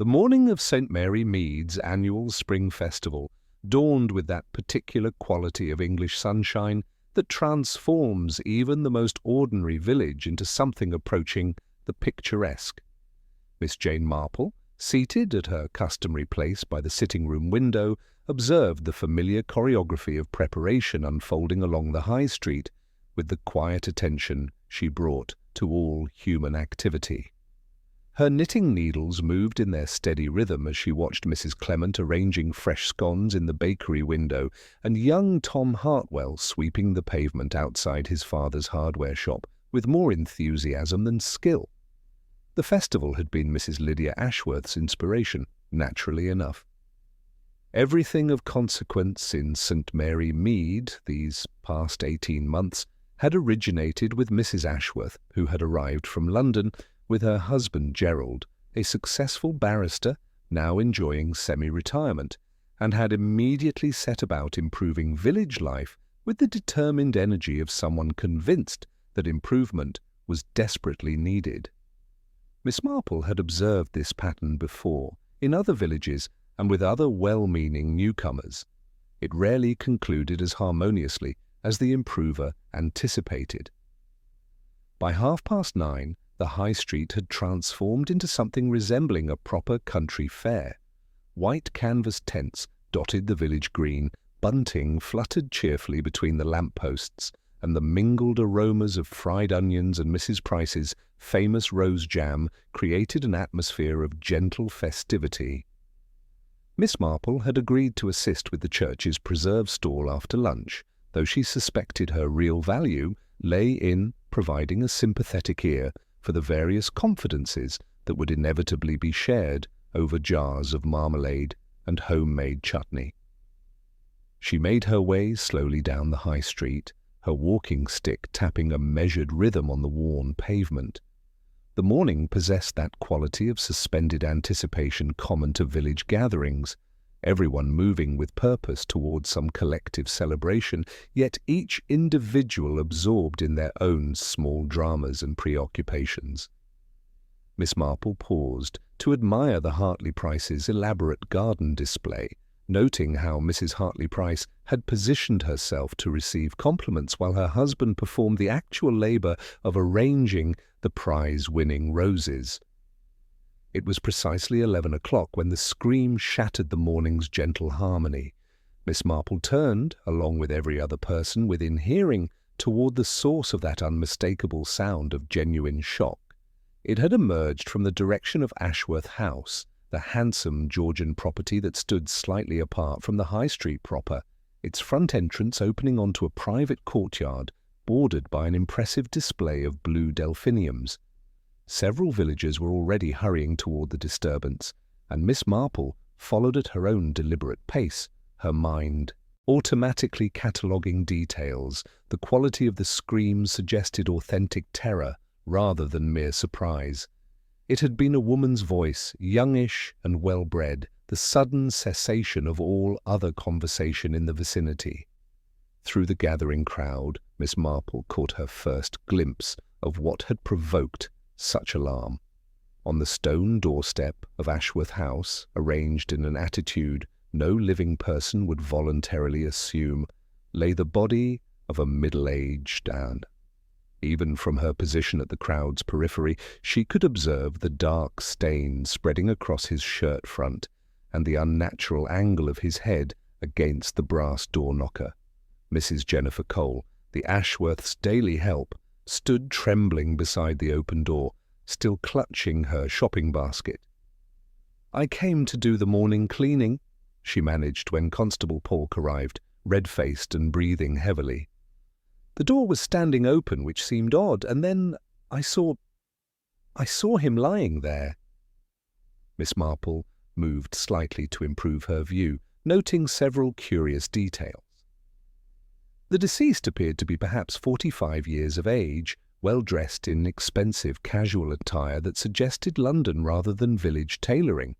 The morning of St. Mary Mead's annual spring festival dawned with that particular quality of English sunshine that transforms even the most ordinary village into something approaching the picturesque. Miss Jane Marple, seated at her customary place by the sitting-room window, observed the familiar choreography of preparation unfolding along the high street with the quiet attention she brought to all human activity. Her knitting needles moved in their steady rhythm as she watched Mrs. Clement arranging fresh scones in the bakery window and young Tom Hartwell sweeping the pavement outside his father's hardware shop with more enthusiasm than skill. The festival had been Mrs. Lydia Ashworth's inspiration, naturally enough. Everything of consequence in St. Mary Mead these past 18 months had originated with Mrs. Ashworth, who had arrived from London with her husband Gerald, a successful barrister now enjoying semi-retirement, and had immediately set about improving village life with the determined energy of someone convinced that improvement was desperately needed. Miss Marple had observed this pattern before, in other villages and with other well-meaning newcomers. It rarely concluded as harmoniously as the improver anticipated. By 9:30, the High Street had transformed into something resembling a proper country fair. White canvas tents dotted the village green, bunting fluttered cheerfully between the lamp-posts, and the mingled aromas of fried onions and Mrs. Price's famous rose jam created an atmosphere of gentle festivity. Miss Marple had agreed to assist with the church's preserve stall after lunch, though she suspected her real value lay in providing a sympathetic ear for the various confidences that would inevitably be shared over jars of marmalade and homemade chutney. She made her way slowly down the high street, her walking stick tapping a measured rhythm on the worn pavement. The morning possessed that quality of suspended anticipation common to village gatherings, everyone moving with purpose towards some collective celebration, yet each individual absorbed in their own small dramas and preoccupations. Miss Marple paused to admire the Hartley Prices' elaborate garden display, noting how Mrs. Hartley Price had positioned herself to receive compliments while her husband performed the actual labour of arranging the prize-winning roses. It was precisely 11 o'clock when the scream shattered the morning's gentle harmony. Miss Marple turned, along with every other person within hearing, toward the source of that unmistakable sound of genuine shock. It had emerged from the direction of Ashworth House, the handsome Georgian property that stood slightly apart from the High Street proper, its front entrance opening onto a private courtyard bordered by an impressive display of blue delphiniums. Several villagers were already hurrying toward the disturbance, and Miss Marple followed at her own deliberate pace, her mind automatically cataloguing details. The quality of the scream suggested authentic terror rather than mere surprise. It had been a woman's voice, youngish and well-bred, the sudden cessation of all other conversation in the vicinity. Through the gathering crowd, Miss Marple caught her first glimpse of what had provoked such alarm. On the stone doorstep of Ashworth House, arranged in an attitude no living person would voluntarily assume, lay the body of a middle-aged man. Even from her position at the crowd's periphery, she could observe the dark stain spreading across his shirt front and the unnatural angle of his head against the brass door-knocker. Mrs. Jennifer Cole, the Ashworth's daily help, stood trembling beside the open door, still clutching her shopping basket. "I came to do the morning cleaning," she managed when Constable Polk arrived, red-faced and breathing heavily. "The door was standing open, which seemed odd, and then I saw him lying there." Miss Marple moved slightly to improve her view, noting several curious details. The deceased appeared to be perhaps 45 years of age, well dressed in expensive casual attire that suggested London rather than village tailoring.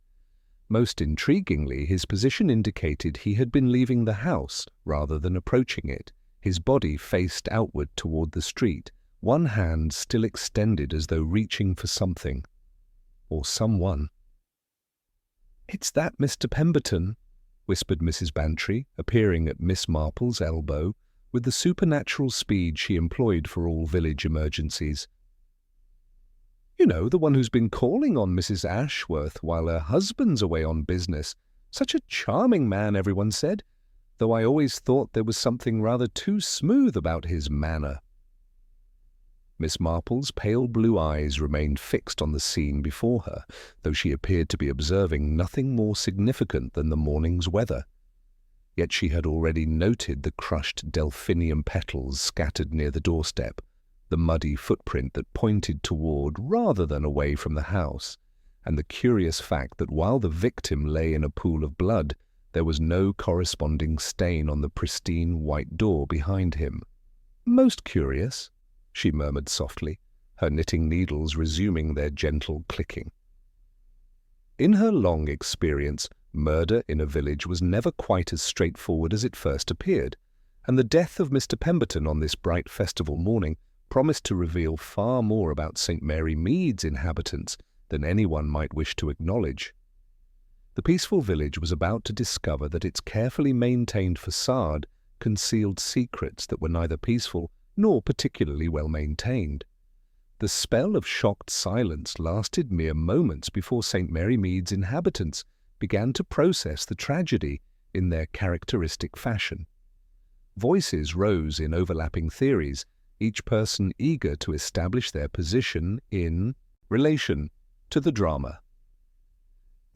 Most intriguingly, his position indicated he had been leaving the house rather than approaching it, his body faced outward toward the street, one hand still extended as though reaching for something or someone. "It's that Mr. Pemberton," whispered Mrs. Bantry, appearing at Miss Marple's elbow with the supernatural speed she employed for all village emergencies. "You know, the one who's been calling on Mrs. Ashworth while her husband's away on business. Such a charming man, everyone said, though I always thought there was something rather too smooth about his manner." Miss Marple's pale blue eyes remained fixed on the scene before her, though she appeared to be observing nothing more significant than the morning's weather. Yet she had already noted the crushed delphinium petals scattered near the doorstep, the muddy footprint that pointed toward rather than away from the house, and the curious fact that while the victim lay in a pool of blood, there was no corresponding stain on the pristine white door behind him. "Most curious," she murmured softly, her knitting needles resuming their gentle clicking. In her long experience, murder in a village was never quite as straightforward as it first appeared, and the death of Mr. Pemberton on this bright festival morning promised to reveal far more about St. Mary Mead's inhabitants than anyone might wish to acknowledge. The peaceful village was about to discover that its carefully maintained facade concealed secrets that were neither peaceful nor particularly well maintained. The spell of shocked silence lasted mere moments before St. Mary Mead's inhabitants began to process the tragedy in their characteristic fashion. Voices rose in overlapping theories, each person eager to establish their position in relation to the drama.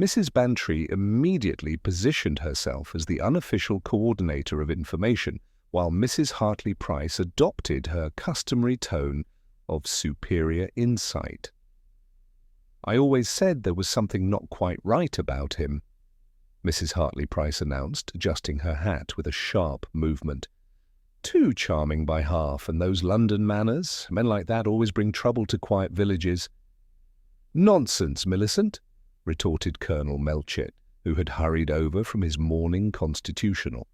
Mrs. Bantry immediately positioned herself as the unofficial coordinator of information, while Mrs. Hartley-Price adopted her customary tone of superior insight. "I always said there was something not quite right about him," Mrs. Hartley-Price announced, adjusting her hat with a sharp movement. "Too charming by half, and those London manners, men like that always bring trouble to quiet villages." "Nonsense, Millicent," retorted Colonel Melchett, who had hurried over from his morning constitutional.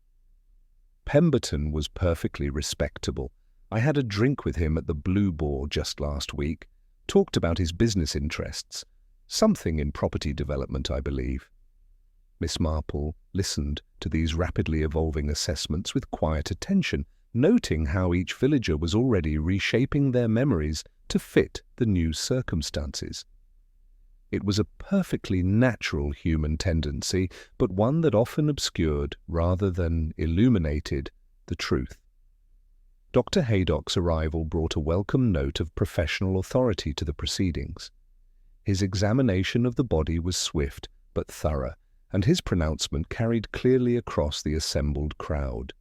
"Pemberton was perfectly respectable. I had a drink with him at the Blue Boar just last week, talked about his business interests, something in property development, I believe." Miss Marple listened to these rapidly evolving assessments with quiet attention, noting how each villager was already reshaping their memories to fit the new circumstances. It was a perfectly natural human tendency, but one that often obscured, rather than illuminated, the truth. Dr. Haydock's arrival brought a welcome note of professional authority to the proceedings. His examination of the body was swift but thorough, and his pronouncement carried clearly across the assembled crowd.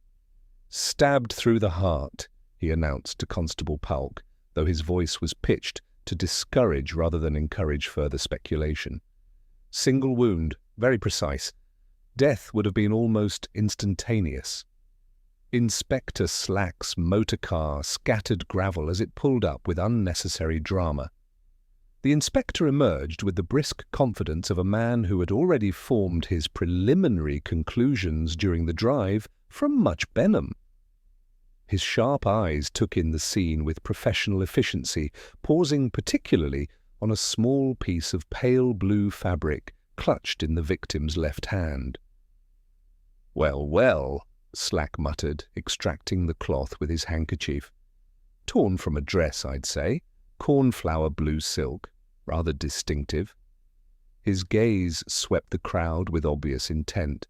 "Stabbed through the heart," he announced to Constable Paulk, though his voice was pitched to discourage rather than encourage further speculation. "Single wound, very precise. Death would have been almost instantaneous." Inspector Slack's motor car scattered gravel as it pulled up with unnecessary drama. The inspector emerged with the brisk confidence of a man who had already formed his preliminary conclusions during the drive from Much Benham. His sharp eyes took in the scene with professional efficiency, pausing particularly on a small piece of pale blue fabric clutched in the victim's left hand. "Well, well," Slack muttered, extracting the cloth with his handkerchief. "Torn from a dress, I'd say. Cornflower-blue silk, rather distinctive." His gaze swept the crowd with obvious intent.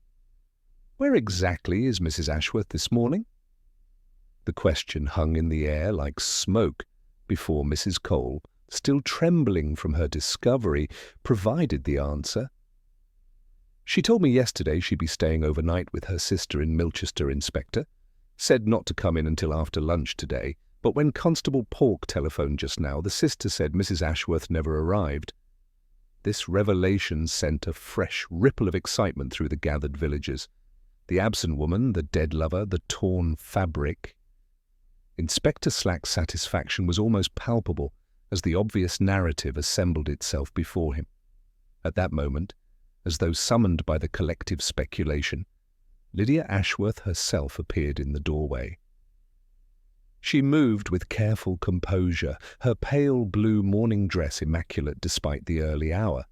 "Where exactly is Mrs. Ashworth this morning?" The question hung in the air like smoke before Mrs. Cole, still trembling from her discovery, provided the answer. "She told me yesterday she'd be staying overnight with her sister in Milchester, Inspector. Said not to come in until after lunch today, but when Constable Paulk telephoned just now, the sister said Mrs. Ashworth never arrived." This revelation sent a fresh ripple of excitement through the gathered villagers. The absent woman, the dead lover, the torn fabric. Inspector Slack's satisfaction was almost palpable as the obvious narrative assembled itself before him. At that moment, as though summoned by the collective speculation, Lydia Ashworth herself appeared in the doorway. She moved with careful composure, her pale blue morning dress immaculate despite the early hour.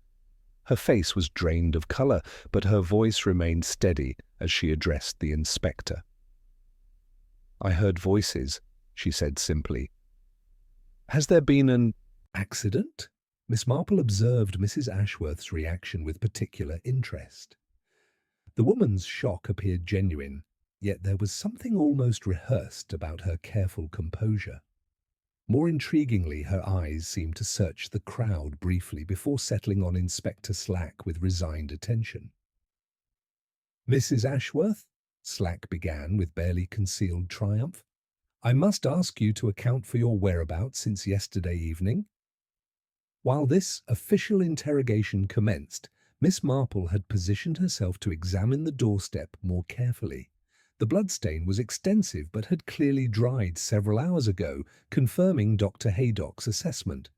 Her face was drained of colour, but her voice remained steady as she addressed the inspector. "I heard voices," she said simply. "Has there been an accident?" Miss Marple observed Mrs. Ashworth's reaction with particular interest. The woman's shock appeared genuine, yet there was something almost rehearsed about her careful composure. More intriguingly, her eyes seemed to search the crowd briefly before settling on Inspector Slack with resigned attention. "Mrs. Ashworth," Slack began with barely concealed triumph, "I must ask you to account for your whereabouts since yesterday evening." While this official interrogation commenced, Miss Marple had positioned herself to examine the doorstep more carefully. The bloodstain was extensive but had clearly dried several hours ago, confirming Dr. Haydock's assessment.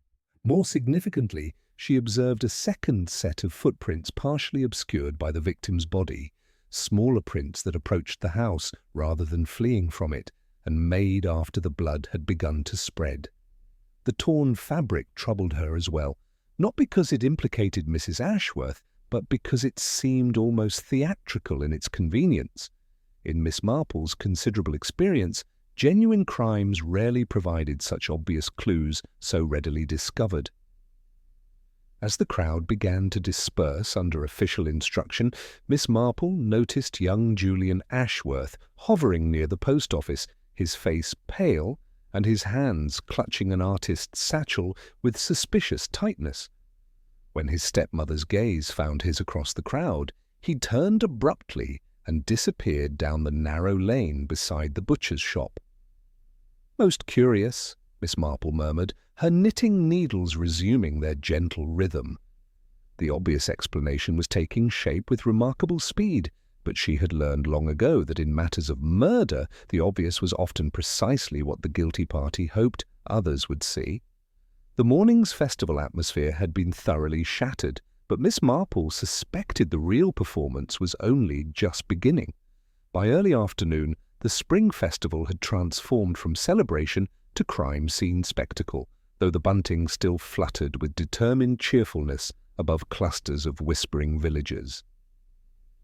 More significantly, she observed a second set of footprints partially obscured by the victim's body, smaller prints that approached the house rather than fleeing from it, and made after the blood had begun to spread. The torn fabric troubled her as well, not because it implicated Mrs. Ashworth, but because it seemed almost theatrical in its convenience. In Miss Marple's considerable experience, genuine crimes rarely provided such obvious clues so readily discovered. As the crowd began to disperse under official instruction, Miss Marple noticed young Julian Ashworth hovering near the post office, his face pale and his hands clutching an artist's satchel with suspicious tightness. When his stepmother's gaze found his across the crowd, he turned abruptly and disappeared down the narrow lane beside the butcher's shop. "Most curious," Miss Marple murmured, her knitting needles resuming their gentle rhythm. The obvious explanation was taking shape with remarkable speed, but she had learned long ago that in matters of murder the obvious was often precisely what the guilty party hoped others would see. The morning's festival atmosphere had been thoroughly shattered, but Miss Marple suspected the real performance was only just beginning. By early afternoon, the spring festival had transformed from celebration to crime scene spectacle, though the bunting still fluttered with determined cheerfulness above clusters of whispering villagers.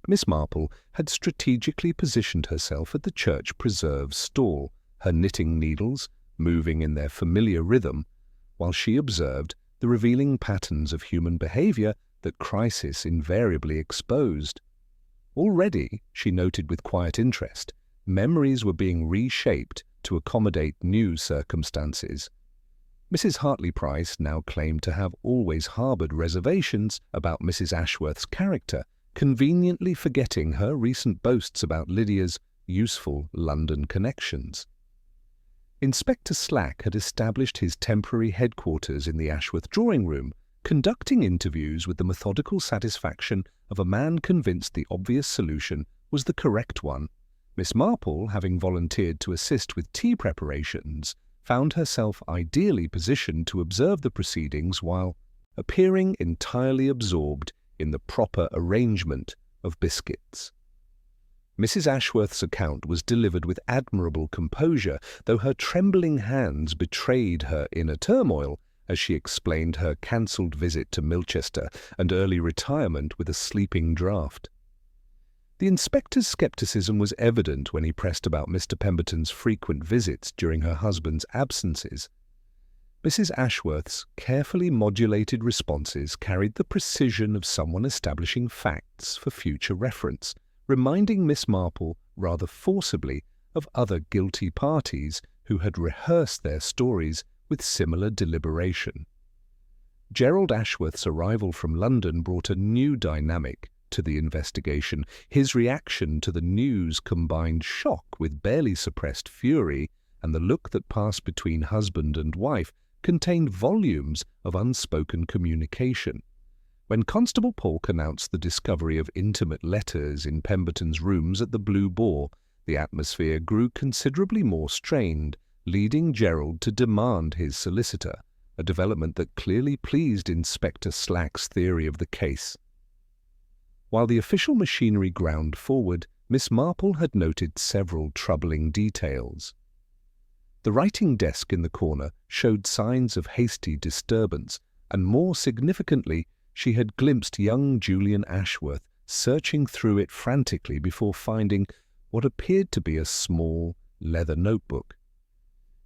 Miss Marple had strategically positioned herself at the church preserve's stall, her knitting needles moving in their familiar rhythm, while she observed the revealing patterns of human behavior that crisis invariably exposed. Already, she noted with quiet interest, memories were being reshaped to accommodate new circumstances. Mrs. Hartley Price now claimed to have always harboured reservations about Mrs. Ashworth's character, conveniently forgetting her recent boasts about Lydia's useful London connections. Inspector Slack had established his temporary headquarters in the Ashworth drawing-room, conducting interviews with the methodical satisfaction of a man convinced the obvious solution was the correct one. Miss Marple, having volunteered to assist with tea preparations, found herself ideally positioned to observe the proceedings while appearing entirely absorbed in the proper arrangement of biscuits. Mrs. Ashworth's account was delivered with admirable composure, though her trembling hands betrayed her inner turmoil as she explained her cancelled visit to Milchester and early retirement with a sleeping draught. The inspector's scepticism was evident when he pressed about Mr. Pemberton's frequent visits during her husband's absences. Mrs. Ashworth's carefully modulated responses carried the precision of someone establishing facts for future reference, reminding Miss Marple rather forcibly of other guilty parties who had rehearsed their stories with similar deliberation. Gerald Ashworth's arrival from London brought a new dynamic to the investigation. His reaction to the news combined shock with barely suppressed fury, and the look that passed between husband and wife contained volumes of unspoken communication. When Constable Polk announced the discovery of intimate letters in Pemberton's rooms at the Blue Boar, the atmosphere grew considerably more strained, leading Gerald to demand his solicitor, a development that clearly pleased Inspector Slack's theory of the case. While the official machinery ground forward, Miss Marple had noted several troubling details. The writing desk in the corner showed signs of hasty disturbance, and more significantly, she had glimpsed young Julian Ashworth searching through it frantically before finding what appeared to be a small leather notebook.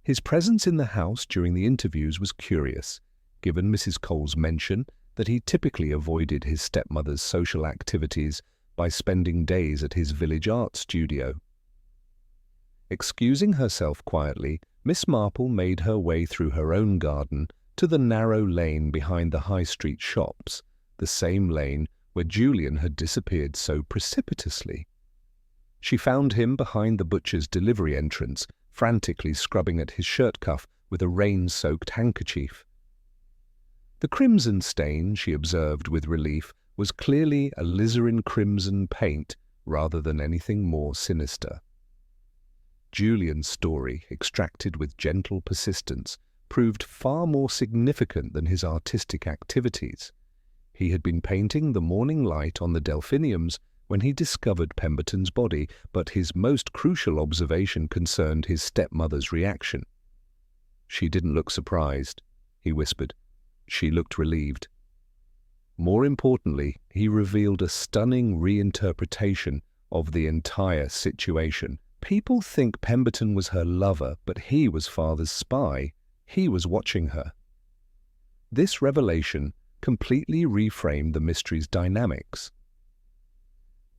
His presence in the house during the interviews was curious, given Mrs. Cole's mention that he typically avoided his stepmother's social activities by spending days at his village art studio. Excusing herself quietly, Miss Marple made her way through her own garden to the narrow lane behind the high street shops, the same lane where Julian had disappeared so precipitously. She found him behind the butcher's delivery entrance, frantically scrubbing at his shirt cuff with a rain-soaked handkerchief. The crimson stain, she observed with relief, was clearly alizarin crimson paint rather than anything more sinister. Julian's story, extracted with gentle persistence, proved far more significant than his artistic activities. He had been painting the morning light on the Delphiniums when he discovered Pemberton's body, but his most crucial observation concerned his stepmother's reaction. "She didn't look surprised," he whispered. "She looked relieved." More importantly, he revealed a stunning reinterpretation of the entire situation. People think Pemberton was her lover, but he was father's spy. He was watching her. This revelation completely reframed the mystery's dynamics.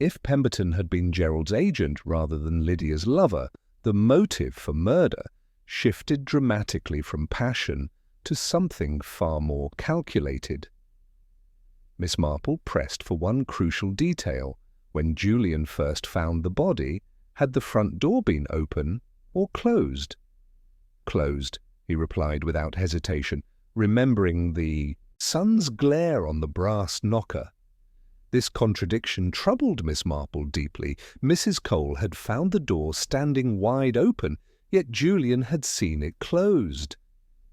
If Pemberton had been Gerald's agent rather than Lydia's lover, the motive for murder shifted dramatically from passion to something far more calculated. Miss Marple pressed for one crucial detail. When Julian first found the body, had the front door been open or closed? "Closed," he replied without hesitation, remembering the sun's glare on the brass knocker. This contradiction troubled Miss Marple deeply. Mrs. Cole had found the door standing wide open, yet Julian had seen it closed.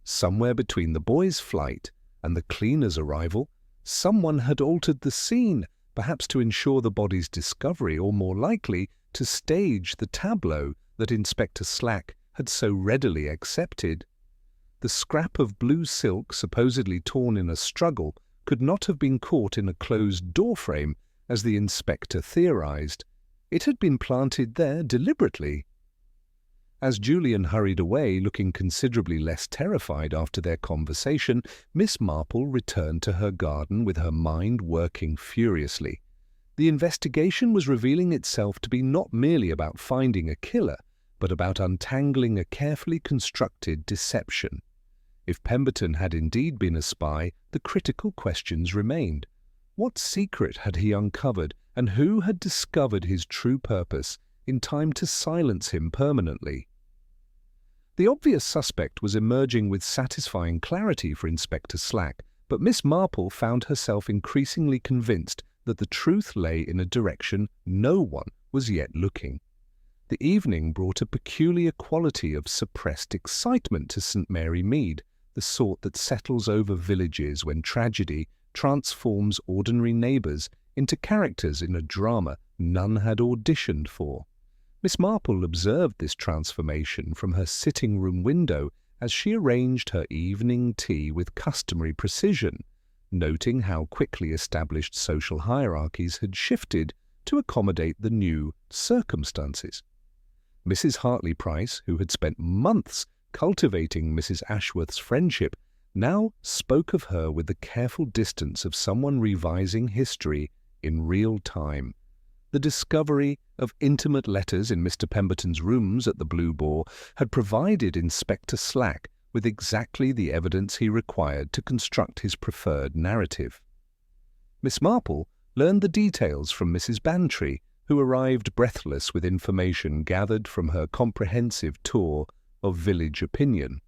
Somewhere between the boy's flight and the cleaner's arrival, someone had altered the scene, perhaps to ensure the body's discovery, or more likely, to stage the tableau that Inspector Slack had so readily accepted. The scrap of blue silk, supposedly torn in a struggle, could not have been caught in a closed doorframe, as the inspector theorized. It had been planted there deliberately. As Julian hurried away, looking considerably less terrified after their conversation, Miss Marple returned to her garden with her mind working furiously. The investigation was revealing itself to be not merely about finding a killer, but about untangling a carefully constructed deception. If Pemberton had indeed been a spy, the critical questions remained. What secret had he uncovered, and who had discovered his true purpose in time to silence him permanently? The obvious suspect was emerging with satisfying clarity for Inspector Slack, but Miss Marple found herself increasingly convinced that the truth lay in a direction no one was yet looking. The evening brought a peculiar quality of suppressed excitement to St. Mary Mead, the sort that settles over villages when tragedy transforms ordinary neighbours into characters in a drama none had auditioned for. Miss Marple observed this transformation from her sitting-room window as she arranged her evening tea with customary precision, noting how quickly established social hierarchies had shifted to accommodate the new circumstances. Mrs. Hartley Price, who had spent months cultivating Mrs. Ashworth's friendship, now spoke of her with the careful distance of someone revising history in real time. The discovery of intimate letters in Mr. Pemberton's rooms at the Blue Boar had provided Inspector Slack with exactly the evidence he required to construct his preferred narrative. Miss Marple learned the details from Mrs. Bantry, who arrived breathless with information gathered from her comprehensive tour of village opinion.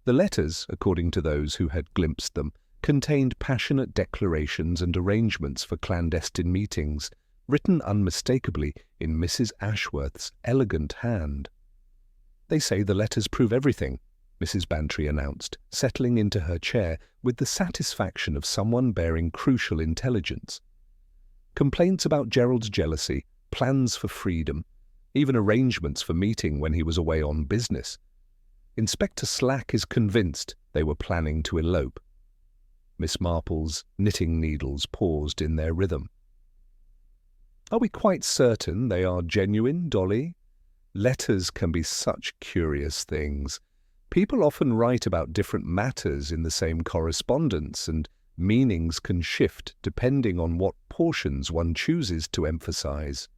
The letters, according to those who had glimpsed them, contained passionate declarations and arrangements for clandestine meetings, written unmistakably in Mrs. Ashworth's elegant hand. "They say the letters prove everything," Mrs. Bantry announced, settling into her chair with the satisfaction of someone bearing crucial intelligence. "Complaints about Gerald's jealousy, plans for freedom, even arrangements for meeting when he was away on business. Inspector Slack is convinced they were planning to elope." Miss Marple's knitting needles paused in their rhythm. "Are we quite certain they are genuine, Dolly? Letters can be such curious things. People often write about different matters in the same correspondence, and meanings can shift depending on what portions one chooses to emphasize."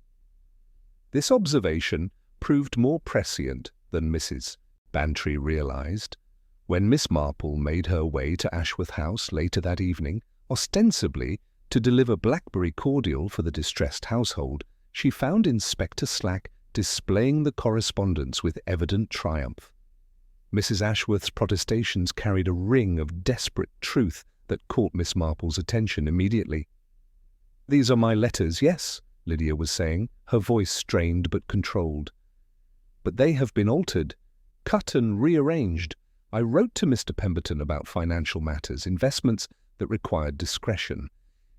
This observation proved more prescient than Mrs. Bantry realized. When Miss Marple made her way to Ashworth House later that evening, ostensibly to deliver blackberry cordial for the distressed household, she found Inspector Slack displaying the correspondence with evident triumph. Mrs. Ashworth's protestations carried a ring of desperate truth that caught Miss Marple's attention immediately. "These are my letters, yes," Lydia was saying, her voice strained but controlled. "But they have been altered, cut and rearranged. I wrote to Mr. Pemberton about financial matters, investments that required discretion.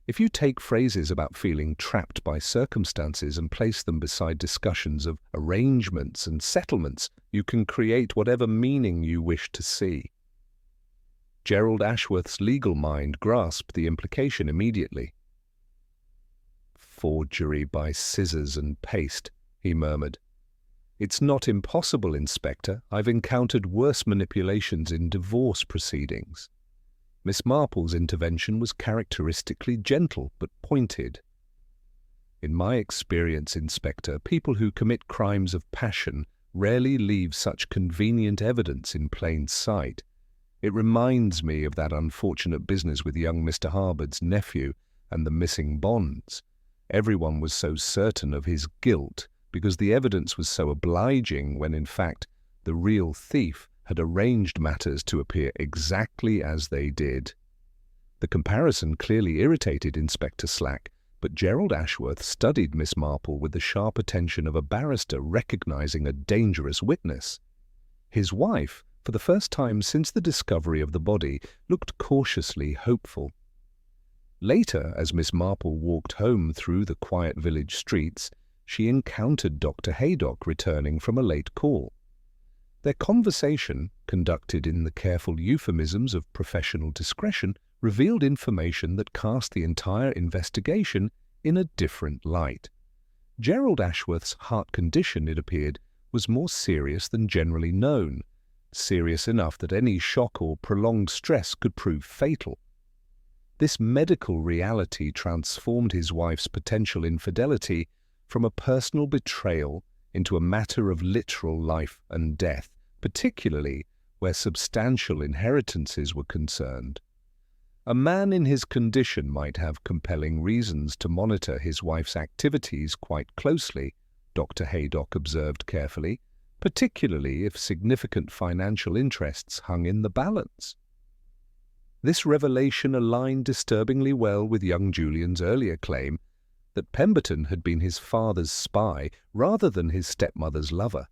If you take phrases about feeling trapped by circumstances and place them beside discussions of arrangements and settlements, you can create whatever meaning you wish to see." Gerald Ashworth's legal mind grasped the implication immediately. "Forgery by scissors and paste," he murmured. "It's not impossible, Inspector. I've encountered worse manipulations in divorce proceedings." Miss Marple's intervention was characteristically gentle but pointed. "In my experience, Inspector, people who commit crimes of passion rarely leave such convenient evidence in plain sight. It reminds me of that unfortunate business with young Mr. Harvard's nephew and the missing bonds. Everyone was so certain of his guilt because the evidence was so obliging when, in fact, the real thief had arranged matters to appear exactly as they did." The comparison clearly irritated Inspector Slack, but Gerald Ashworth studied Miss Marple with the sharp attention of a barrister recognizing a dangerous witness. His wife, for the first time since the discovery of the body, looked cautiously hopeful. Later, as Miss Marple walked home through the quiet village streets, she encountered Dr. Haydock returning from a late call. Their conversation, conducted in the careful euphemisms of professional discretion, revealed information that cast the entire investigation in a different light. Gerald Ashworth's heart condition, it appeared, was more serious than generally known, serious enough that any shock or prolonged stress could prove fatal. This medical reality transformed his wife's potential infidelity from a personal betrayal into a matter of literal life and death, particularly where substantial inheritances were concerned. A man in his condition might have compelling reasons to monitor his wife's activities quite closely, Dr. Haydock observed carefully, particularly if significant financial interests hung in the balance. This revelation aligned disturbingly well with young Julian's earlier claim that Pemberton had been his father's spy rather than his stepmother's lover.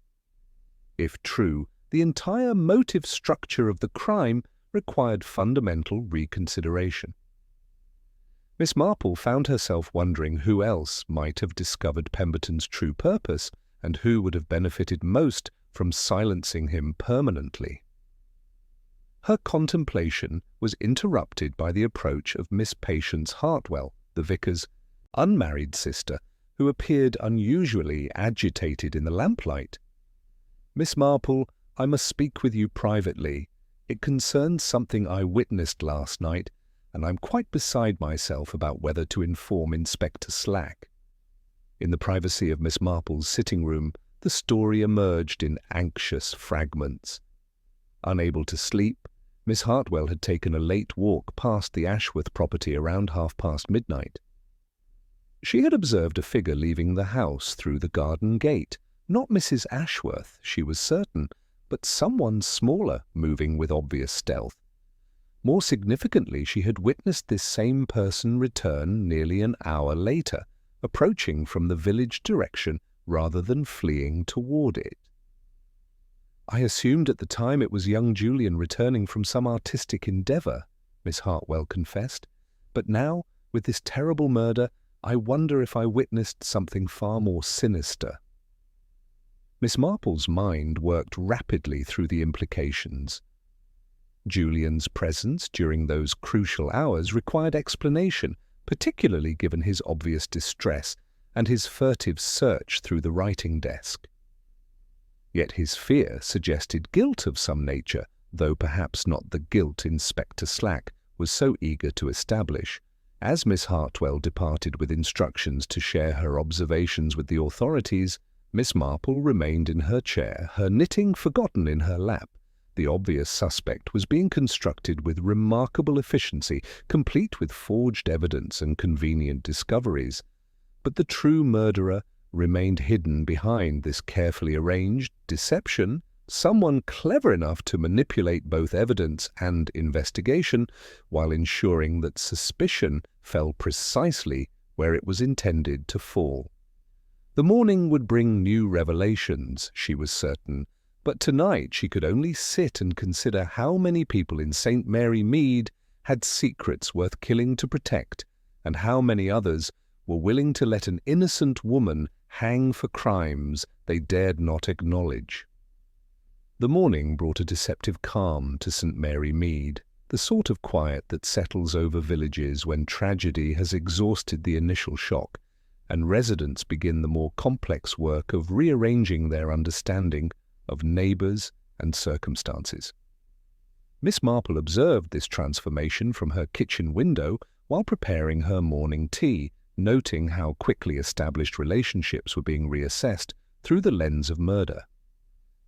If true, the entire motive structure of the crime required fundamental reconsideration. Miss Marple found herself wondering who else might have discovered Pemberton's true purpose and who would have benefited most from silencing him permanently. Her contemplation was interrupted by the approach of Miss Patience Hartwell, the vicar's unmarried sister, who appeared unusually agitated in the lamplight. "Miss Marple, I must speak with you privately. It concerns something I witnessed last night, and I'm quite beside myself about whether to inform Inspector Slack." In the privacy of Miss Marple's sitting room, the story emerged in anxious fragments. Unable to sleep, Miss Hartwell had taken a late walk past the Ashworth property around midnight. She had observed a figure leaving the house through the garden gate, not Mrs. Ashworth, she was certain, but someone smaller moving with obvious stealth. More significantly, she had witnessed this same person return nearly an hour later, approaching from the village direction rather than fleeing toward it. "I assumed at the time it was young Julian returning from some artistic endeavour," Miss Hartwell confessed, "but now, with this terrible murder, I wonder if I witnessed something far more sinister." Miss Marple's mind worked rapidly through the implications. Julian's presence during those crucial hours required explanation, particularly given his obvious distress and his furtive search through the writing desk. Yet his fear suggested guilt of some nature, though perhaps not the guilt Inspector Slack was so eager to establish. As Miss Hartwell departed with instructions to share her observations with the authorities, Miss Marple remained in her chair, her knitting forgotten in her lap. The obvious suspect was being constructed with remarkable efficiency, complete with forged evidence and convenient discoveries. But the true murderer remained hidden behind this carefully arranged deception, someone clever enough to manipulate both evidence and investigation while ensuring that suspicion fell precisely where it was intended to fall. The morning would bring new revelations, she was certain, but tonight she could only sit and consider how many people in St. Mary Mead had secrets worth killing to protect, and how many others were willing to let an innocent woman hang for crimes they dared not acknowledge. The morning brought a deceptive calm to St. Mary Mead, the sort of quiet that settles over villages when tragedy has exhausted the initial shock, and residents begin the more complex work of rearranging their understanding of neighbours and circumstances. Miss Marple observed this transformation from her kitchen window while preparing her morning tea, noting how quickly established relationships were being reassessed through the lens of murder.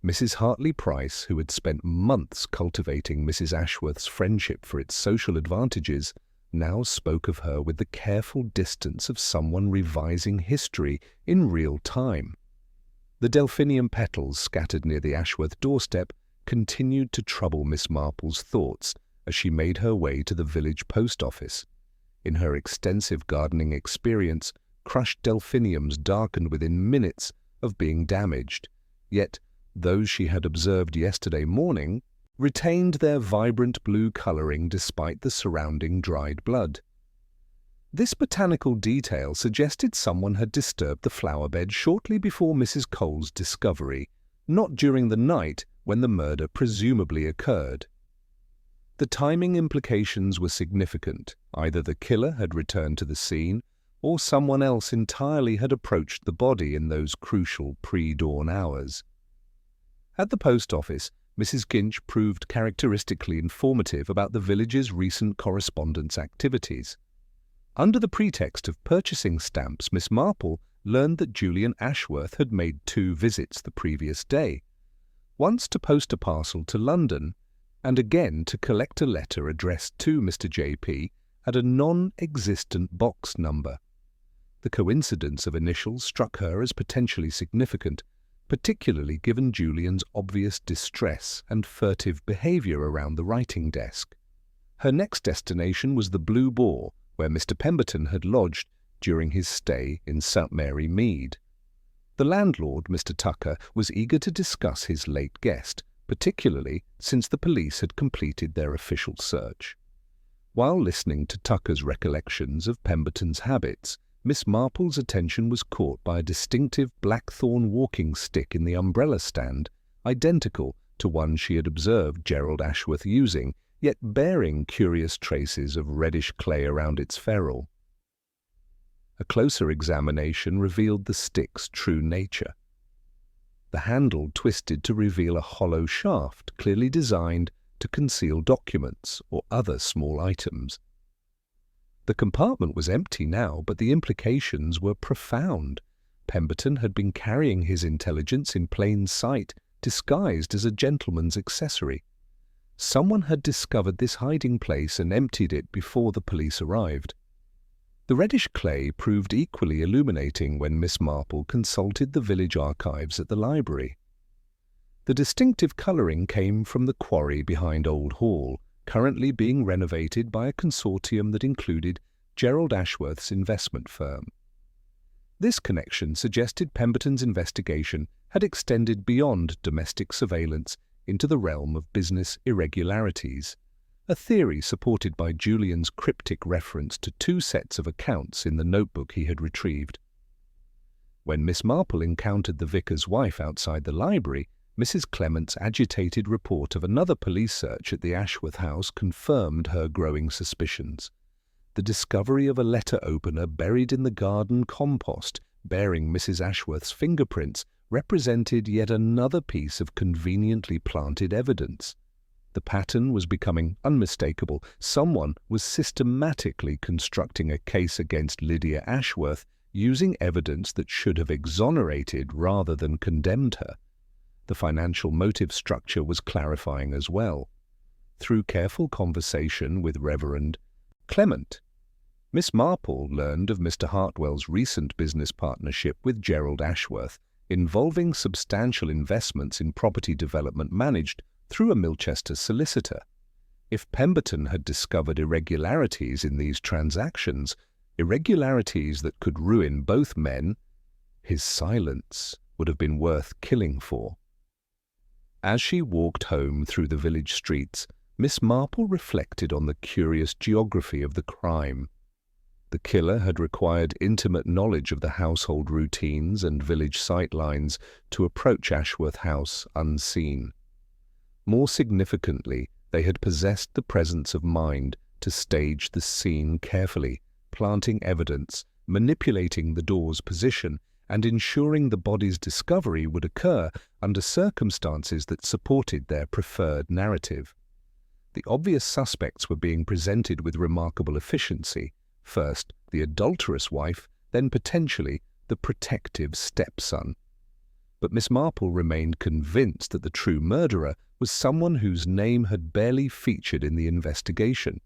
Mrs. Hartley Price, who had spent months cultivating Mrs. Ashworth's friendship for its social advantages, now spoke of her with the careful distance of someone revising history in real time. The Delphinium petals scattered near the Ashworth doorstep continued to trouble Miss Marple's thoughts as she made her way to the village post office. In her extensive gardening experience, crushed delphiniums darkened within minutes of being damaged, yet those she had observed yesterday morning retained their vibrant blue colouring despite the surrounding dried blood. This botanical detail suggested someone had disturbed the flower bed shortly before Mrs. Cole's discovery, not during the night when the murder presumably occurred. The timing implications were significant. Either the killer had returned to the scene, or someone else entirely had approached the body in those crucial pre-dawn hours. At the post office, Mrs. Ginch proved characteristically informative about the village's recent correspondence activities. Under the pretext of purchasing stamps, Miss Marple learned that Julian Ashworth had made 2 visits the previous day, once to post a parcel to London, and again to collect a letter addressed to Mr. J.P. at a non-existent box number. The coincidence of initials struck her as potentially significant, particularly given Julian's obvious distress and furtive behaviour around the writing desk. Her next destination was the Blue Boar, where Mr. Pemberton had lodged during his stay in St. Mary Mead. The landlord, Mr. Tucker, was eager to discuss his late guest, particularly since the police had completed their official search. While listening to Tucker's recollections of Pemberton's habits, Miss Marple's attention was caught by a distinctive blackthorn walking stick in the umbrella stand, identical to one she had observed Gerald Ashworth using, yet bearing curious traces of reddish clay around its ferrule. A closer examination revealed the stick's true nature. The handle twisted to reveal a hollow shaft clearly designed to conceal documents or other small items. The compartment was empty now, but the implications were profound. Pemberton had been carrying his intelligence in plain sight, disguised as a gentleman's accessory. Someone had discovered this hiding place and emptied it before the police arrived. The reddish clay proved equally illuminating when Miss Marple consulted the village archives at the library. The distinctive colouring came from the quarry behind Old Hall, currently being renovated by a consortium that included Gerald Ashworth's investment firm. This connection suggested Pemberton's investigation had extended beyond domestic surveillance into the realm of business irregularities, a theory supported by Julian's cryptic reference to 2 sets of accounts in the notebook he had retrieved. When Miss Marple encountered the vicar's wife outside the library, Mrs. Clement's agitated report of another police search at the Ashworth House confirmed her growing suspicions. The discovery of a letter opener buried in the garden compost, bearing Mrs. Ashworth's fingerprints, represented yet another piece of conveniently planted evidence. The pattern was becoming unmistakable. Someone was systematically constructing a case against Lydia Ashworth using evidence that should have exonerated rather than condemned her. The financial motive structure was clarifying as well. Through careful conversation with Reverend Clement, Miss Marple learned of Mr. Hartwell's recent business partnership with Gerald Ashworth, involving substantial investments in property development managed through a Milchester solicitor. If Pemberton had discovered irregularities in these transactions, irregularities that could ruin both men, his silence would have been worth killing for. As she walked home through the village streets, Miss Marple reflected on the curious geography of the crime. The killer had required intimate knowledge of the household routines and village sightlines to approach Ashworth House unseen. More significantly, they had possessed the presence of mind to stage the scene carefully, planting evidence, manipulating the door's position, and ensuring the body's discovery would occur under circumstances that supported their preferred narrative. The obvious suspects were being presented with remarkable efficiency. First, the adulterous wife, then potentially the protective stepson. But Miss Marple remained convinced that the true murderer was someone whose name had barely featured in the investigation,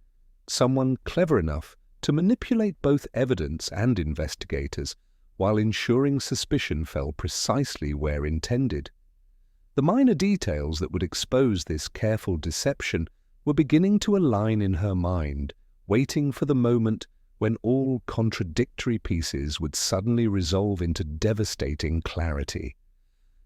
someone clever enough to manipulate both evidence and investigators, while ensuring suspicion fell precisely where intended. The minor details that would expose this careful deception were beginning to align in her mind, waiting for the moment when all contradictory pieces would suddenly resolve into devastating clarity.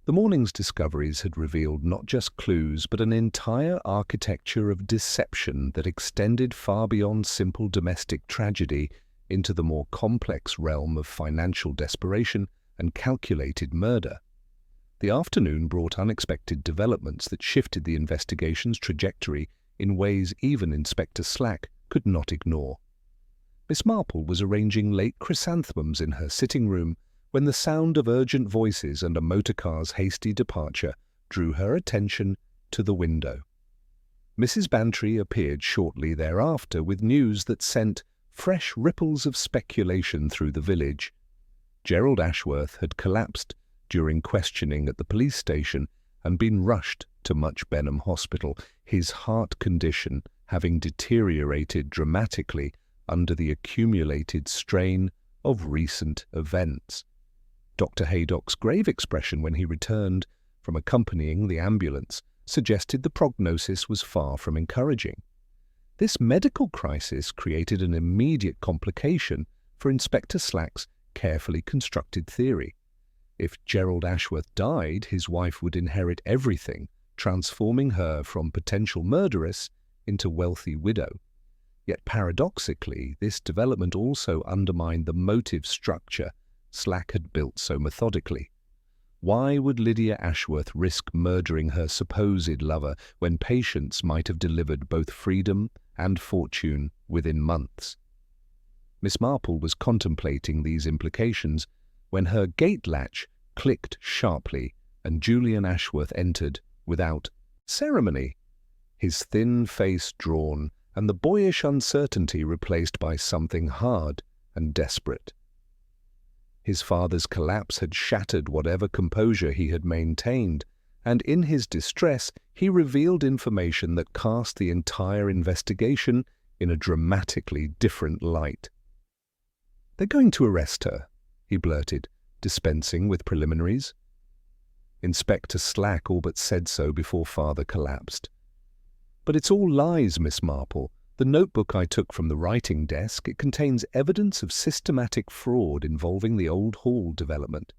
The morning's discoveries had revealed not just clues, but an entire architecture of deception that extended far beyond simple domestic tragedy into the more complex realm of financial desperation and calculated murder. The afternoon brought unexpected developments that shifted the investigation's trajectory in ways even Inspector Slack could not ignore. Miss Marple was arranging late chrysanthemums in her sitting room when the sound of urgent voices and a motorcar's hasty departure drew her attention to the window. Mrs. Bantry appeared shortly thereafter with news that sent fresh ripples of speculation through the village. Gerald Ashworth had collapsed during questioning at the police station and been rushed to Much Benham Hospital, his heart condition having deteriorated dramatically under the accumulated strain of recent events. Dr. Haydock's grave expression when he returned from accompanying the ambulance suggested the prognosis was far from encouraging. This medical crisis created an immediate complication for Inspector Slack's carefully constructed theory. If Gerald Ashworth died, his wife would inherit everything, transforming her from potential murderess into wealthy widow. Yet paradoxically, this development also undermined the motive structure Slack had built so methodically. Why would Lydia Ashworth risk murdering her supposed lover when Patience might have delivered both freedom and fortune within months? Miss Marple was contemplating these implications when her gate latch clicked sharply and Julian Ashworth entered without ceremony, his thin face drawn and the boyish uncertainty replaced by something hard and desperate. His father's collapse had shattered whatever composure he had maintained, and in his distress he revealed information that cast the entire investigation in a dramatically different light. "They're going to arrest her," he blurted, dispensing with preliminaries. Inspector Slack all but said so before father collapsed. "But it's all lies, Miss Marple. The notebook I took from the writing desk, it contains evidence of systematic fraud involving the old hall development.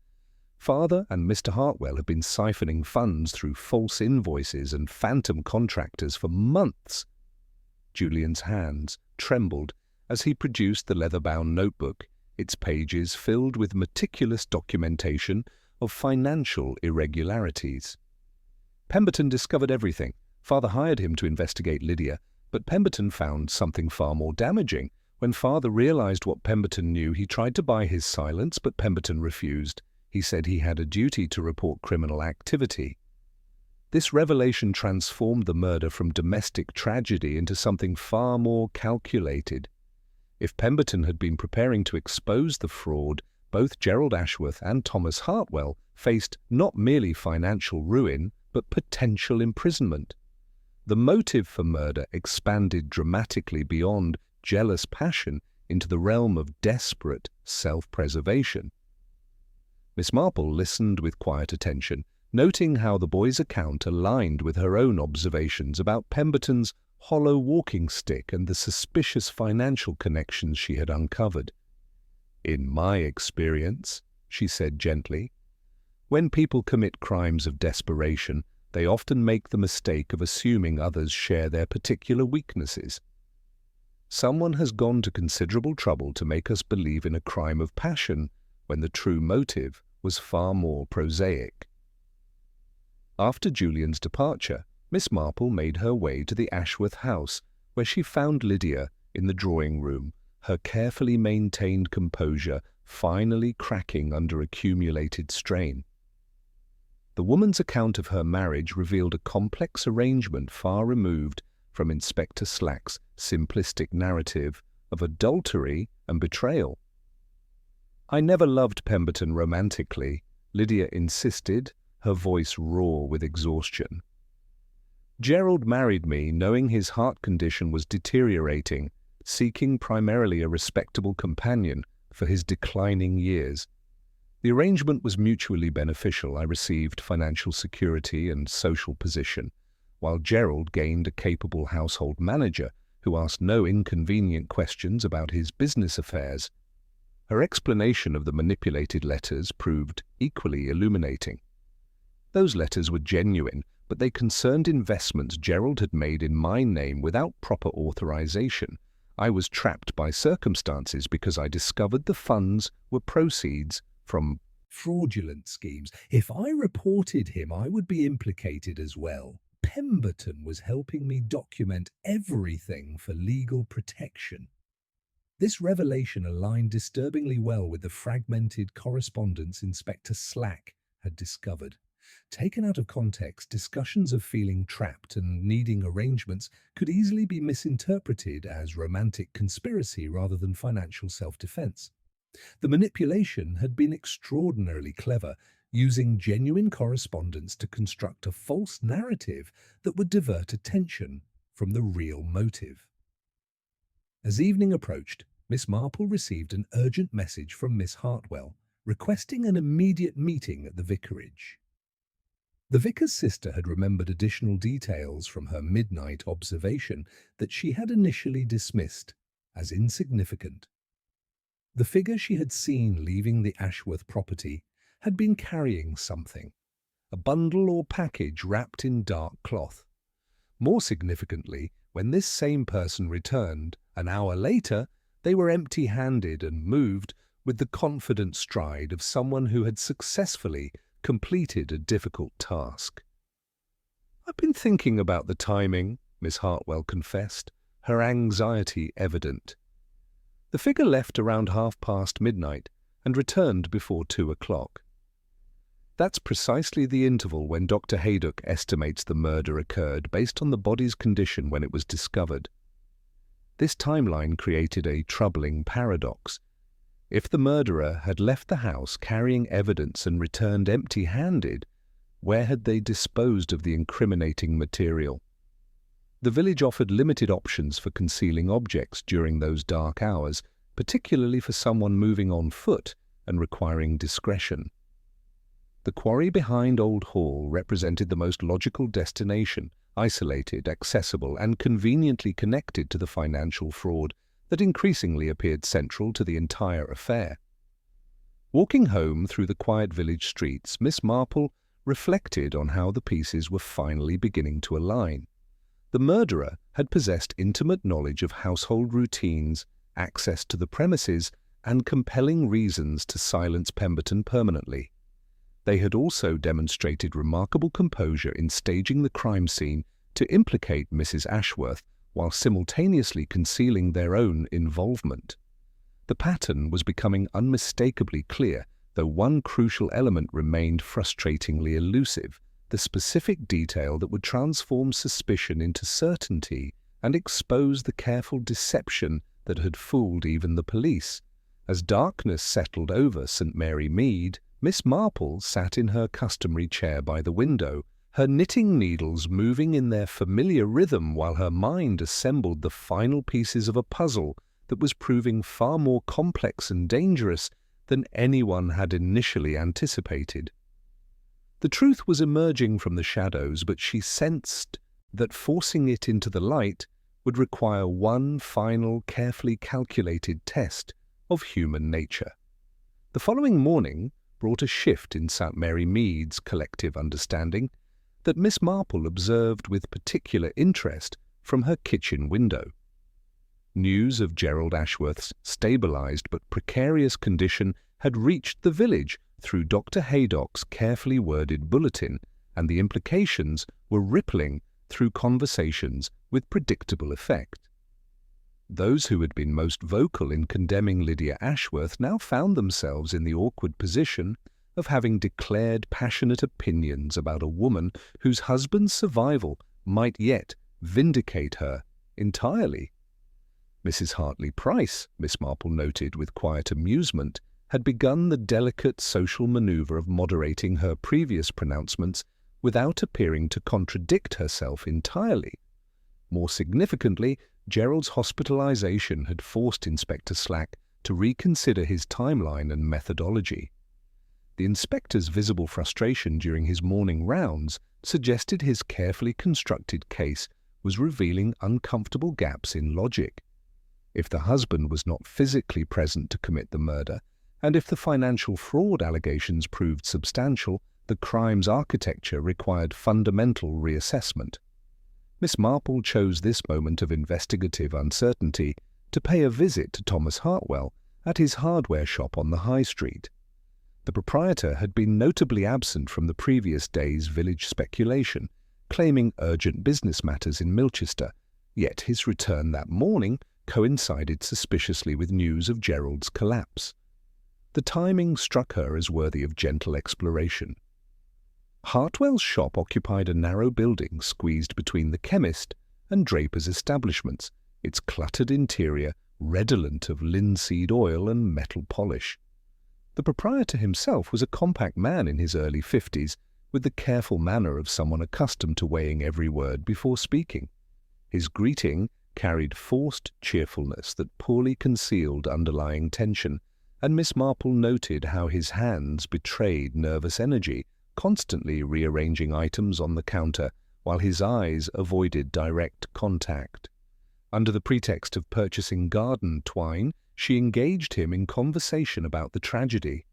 Father and Mr. Hartwell have been siphoning funds through false invoices and phantom contractors for months." Julian's hands trembled as he produced the leather-bound notebook, its pages filled with meticulous documentation of financial irregularities. Pemberton discovered everything. Father hired him to investigate Lydia, but Pemberton found something far more damaging. When Father realized what Pemberton knew, he tried to buy his silence, but Pemberton refused. He said he had a duty to report criminal activity. This revelation transformed the murder from domestic tragedy into something far more calculated. If Pemberton had been preparing to expose the fraud, both Gerald Ashworth and Thomas Hartwell faced not merely financial ruin, but potential imprisonment. The motive for murder expanded dramatically beyond jealous passion into the realm of desperate self-preservation. Miss Marple listened with quiet attention, noting how the boy's account aligned with her own observations about Pemberton's hollow walking stick and the suspicious financial connections she had uncovered. "In my experience," she said gently, "when people commit crimes of desperation, they often make the mistake of assuming others share their particular weaknesses. Someone has gone to considerable trouble to make us believe in a crime of passion when the true motive was far more prosaic." After Julian's departure, Miss Marple made her way to the Ashworth House, where she found Lydia in the drawing room, her carefully maintained composure finally cracking under accumulated strain. The woman's account of her marriage revealed a complex arrangement far removed from Inspector Slack's simplistic narrative of adultery and betrayal. "I never loved Pemberton romantically," Lydia insisted, her voice raw with exhaustion. "Gerald married me knowing his heart condition was deteriorating, seeking primarily a respectable companion for his declining years. The arrangement was mutually beneficial. I received financial security and social position, while Gerald gained a capable household manager who asked no inconvenient questions about his business affairs." Her explanation of the manipulated letters proved equally illuminating. Those letters were genuine, but they concerned investments Gerald had made in my name without proper authorization. I was trapped by circumstances because I discovered the funds were proceeds from fraudulent schemes. If I reported him, I would be implicated as well. Pemberton was helping me document everything for legal protection. This revelation aligned disturbingly well with the fragmented correspondence Inspector Slack had discovered. Taken out of context, discussions of feeling trapped and needing arrangements could easily be misinterpreted as romantic conspiracy rather than financial self-defense. The manipulation had been extraordinarily clever, using genuine correspondence to construct a false narrative that would divert attention from the real motive. As evening approached, Miss Marple received an urgent message from Miss Hartwell, requesting an immediate meeting at the vicarage. The vicar's sister had remembered additional details from her midnight observation that she had initially dismissed as insignificant. The figure she had seen leaving the Ashworth property had been carrying something, a bundle or package wrapped in dark cloth. More significantly, when this same person returned, an hour later, they were empty-handed and moved with the confident stride of someone who had successfully completed a difficult task. "I've been thinking about the timing," Miss Hartwell confessed, her anxiety evident. The figure left around midnight and returned before 2 o'clock. That's precisely the interval when Dr. Haydock estimates the murder occurred based on the body's condition when it was discovered. This timeline created a troubling paradox. If the murderer had left the house carrying evidence and returned empty-handed, where had they disposed of the incriminating material? The village offered limited options for concealing objects during those dark hours, particularly for someone moving on foot and requiring discretion. The quarry behind Old Hall represented the most logical destination, isolated, accessible, and conveniently connected to the financial fraud that increasingly appeared central to the entire affair. Walking home through the quiet village streets, Miss Marple reflected on how the pieces were finally beginning to align. The murderer had possessed intimate knowledge of household routines, access to the premises, and compelling reasons to silence Pemberton permanently. They had also demonstrated remarkable composure in staging the crime scene to implicate Mrs. Ashworth while simultaneously concealing their own involvement. The pattern was becoming unmistakably clear, though one crucial element remained frustratingly elusive: the specific detail that would transform suspicion into certainty and expose the careful deception that had fooled even the police. As darkness settled over St. Mary Mead, Miss Marple sat in her customary chair by the window, her knitting needles moving in their familiar rhythm while her mind assembled the final pieces of a puzzle that was proving far more complex and dangerous than anyone had initially anticipated. The truth was emerging from the shadows, but she sensed that forcing it into the light would require one final, carefully calculated test of human nature. The following morning brought a shift in St. Mary Mead's collective understanding that Miss Marple observed with particular interest from her kitchen window. News of Gerald Ashworth's stabilized but precarious condition had reached the village through Dr. Haydock's carefully worded bulletin, and the implications were rippling through conversations with predictable effect. Those who had been most vocal in condemning Lydia Ashworth now found themselves in the awkward position of having declared passionate opinions about a woman whose husband's survival might yet vindicate her entirely. Mrs. Hartley Price, Miss Marple noted with quiet amusement, had begun the delicate social manoeuvre of moderating her previous pronouncements without appearing to contradict herself entirely. More significantly, Gerald's hospitalization had forced Inspector Slack to reconsider his timeline and methodology. The inspector's visible frustration during his morning rounds suggested his carefully constructed case was revealing uncomfortable gaps in logic. If the husband was not physically present to commit the murder, and if the financial fraud allegations proved substantial, the crime's architecture required fundamental reassessment. Miss Marple chose this moment of investigative uncertainty to pay a visit to Thomas Hartwell at his hardware shop on the High Street. The proprietor had been notably absent from the previous day's village speculation, claiming urgent business matters in Milchester, yet his return that morning coincided suspiciously with news of Gerald's collapse. The timing struck her as worthy of gentle exploration. Hartwell's shop occupied a narrow building squeezed between the chemist and draper's establishments, its cluttered interior redolent of linseed oil and metal polish. The proprietor himself was a compact man in his early 50s, with the careful manner of someone accustomed to weighing every word before speaking. His greeting carried forced cheerfulness that poorly concealed underlying tension, and Miss Marple noted how his hands betrayed nervous energy, constantly rearranging items on the counter, while his eyes avoided direct contact. Under the pretext of purchasing garden twine, she engaged him in conversation about the tragedy.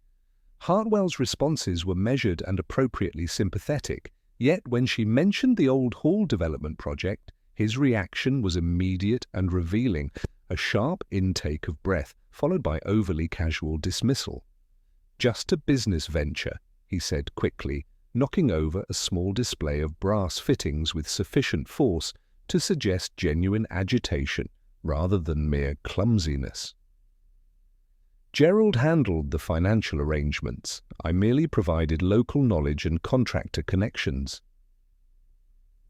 Hartwell's responses were measured and appropriately sympathetic, yet when she mentioned the old hall development project, his reaction was immediate and revealing, a sharp intake of breath followed by overly casual dismissal. "Just a business venture," he said quickly, knocking over a small display of brass fittings with sufficient force to suggest genuine agitation rather than mere clumsiness. "Gerald handled the financial arrangements. I merely provided local knowledge and contractor connections."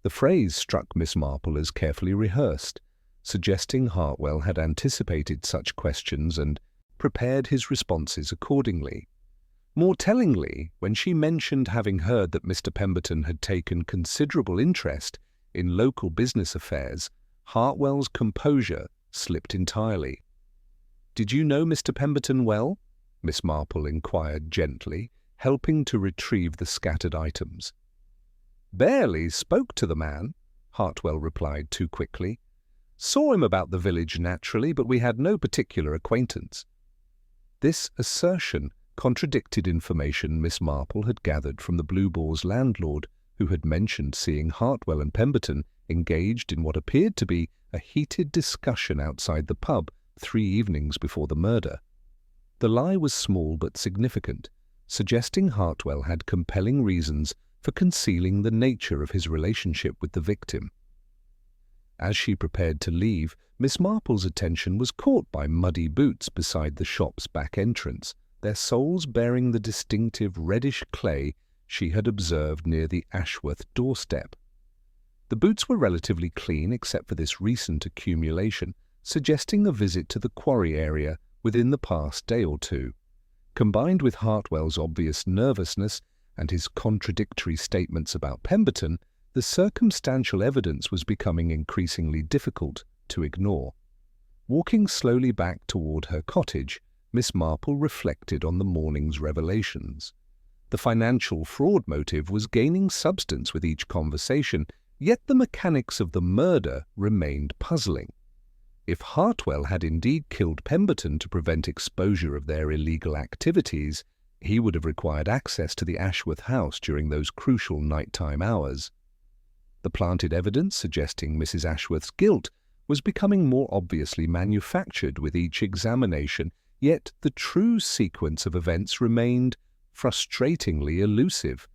The phrase struck Miss Marple as carefully rehearsed, suggesting Hartwell had anticipated such questions and prepared his responses accordingly. More tellingly, when she mentioned having heard that Mr. Pemberton had taken considerable interest in local business affairs, Hartwell's composure slipped entirely. "Did you know Mr. Pemberton well?" Miss Marple inquired gently, helping to retrieve the scattered items. "Barely spoke to the man," Hartwell replied too quickly. "Saw him about the village naturally, but we had no particular acquaintance." This assertion contradicted information Miss Marple had gathered from the Blue Boar's landlord, who had mentioned seeing Hartwell and Pemberton engaged in what appeared to be a heated discussion outside the pub 3 evenings before the murder. The lie was small but significant, suggesting Hartwell had compelling reasons for concealing the nature of his relationship with the victim. As she prepared to leave, Miss Marple's attention was caught by muddy boots beside the shop's back entrance, their soles bearing the distinctive reddish clay she had observed near the Ashworth doorstep. The boots were relatively clean except for this recent accumulation, suggesting a visit to the Quarry area within the past day or two. Combined with Hartwell's obvious nervousness and his contradictory statements about Pemberton, the circumstantial evidence was becoming increasingly difficult to ignore. Walking slowly back toward her cottage, Miss Marple reflected on the morning's revelations. The financial fraud motive was gaining substance with each conversation, yet the mechanics of the murder remained puzzling. If Hartwell had indeed killed Pemberton to prevent exposure of their illegal activities, he would have required access to the Ashworth House during those crucial nighttime hours. The planted evidence suggesting Mrs. Ashworth's guilt was becoming more obviously manufactured with each examination, yet the true sequence of events remained frustratingly elusive.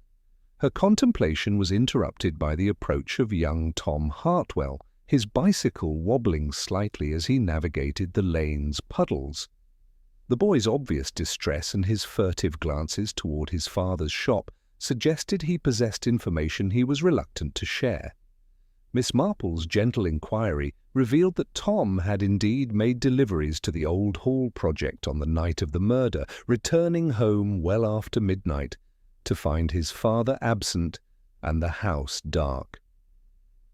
Her contemplation was interrupted by the approach of young Tom Hartwell, his bicycle wobbling slightly as he navigated the lane's puddles. The boy's obvious distress and his furtive glances toward his father's shop suggested he possessed information he was reluctant to share. Miss Marple's gentle inquiry revealed that Tom had indeed made deliveries to the Old Hall project on the night of the murder, returning home well after midnight to find his father absent and the house dark.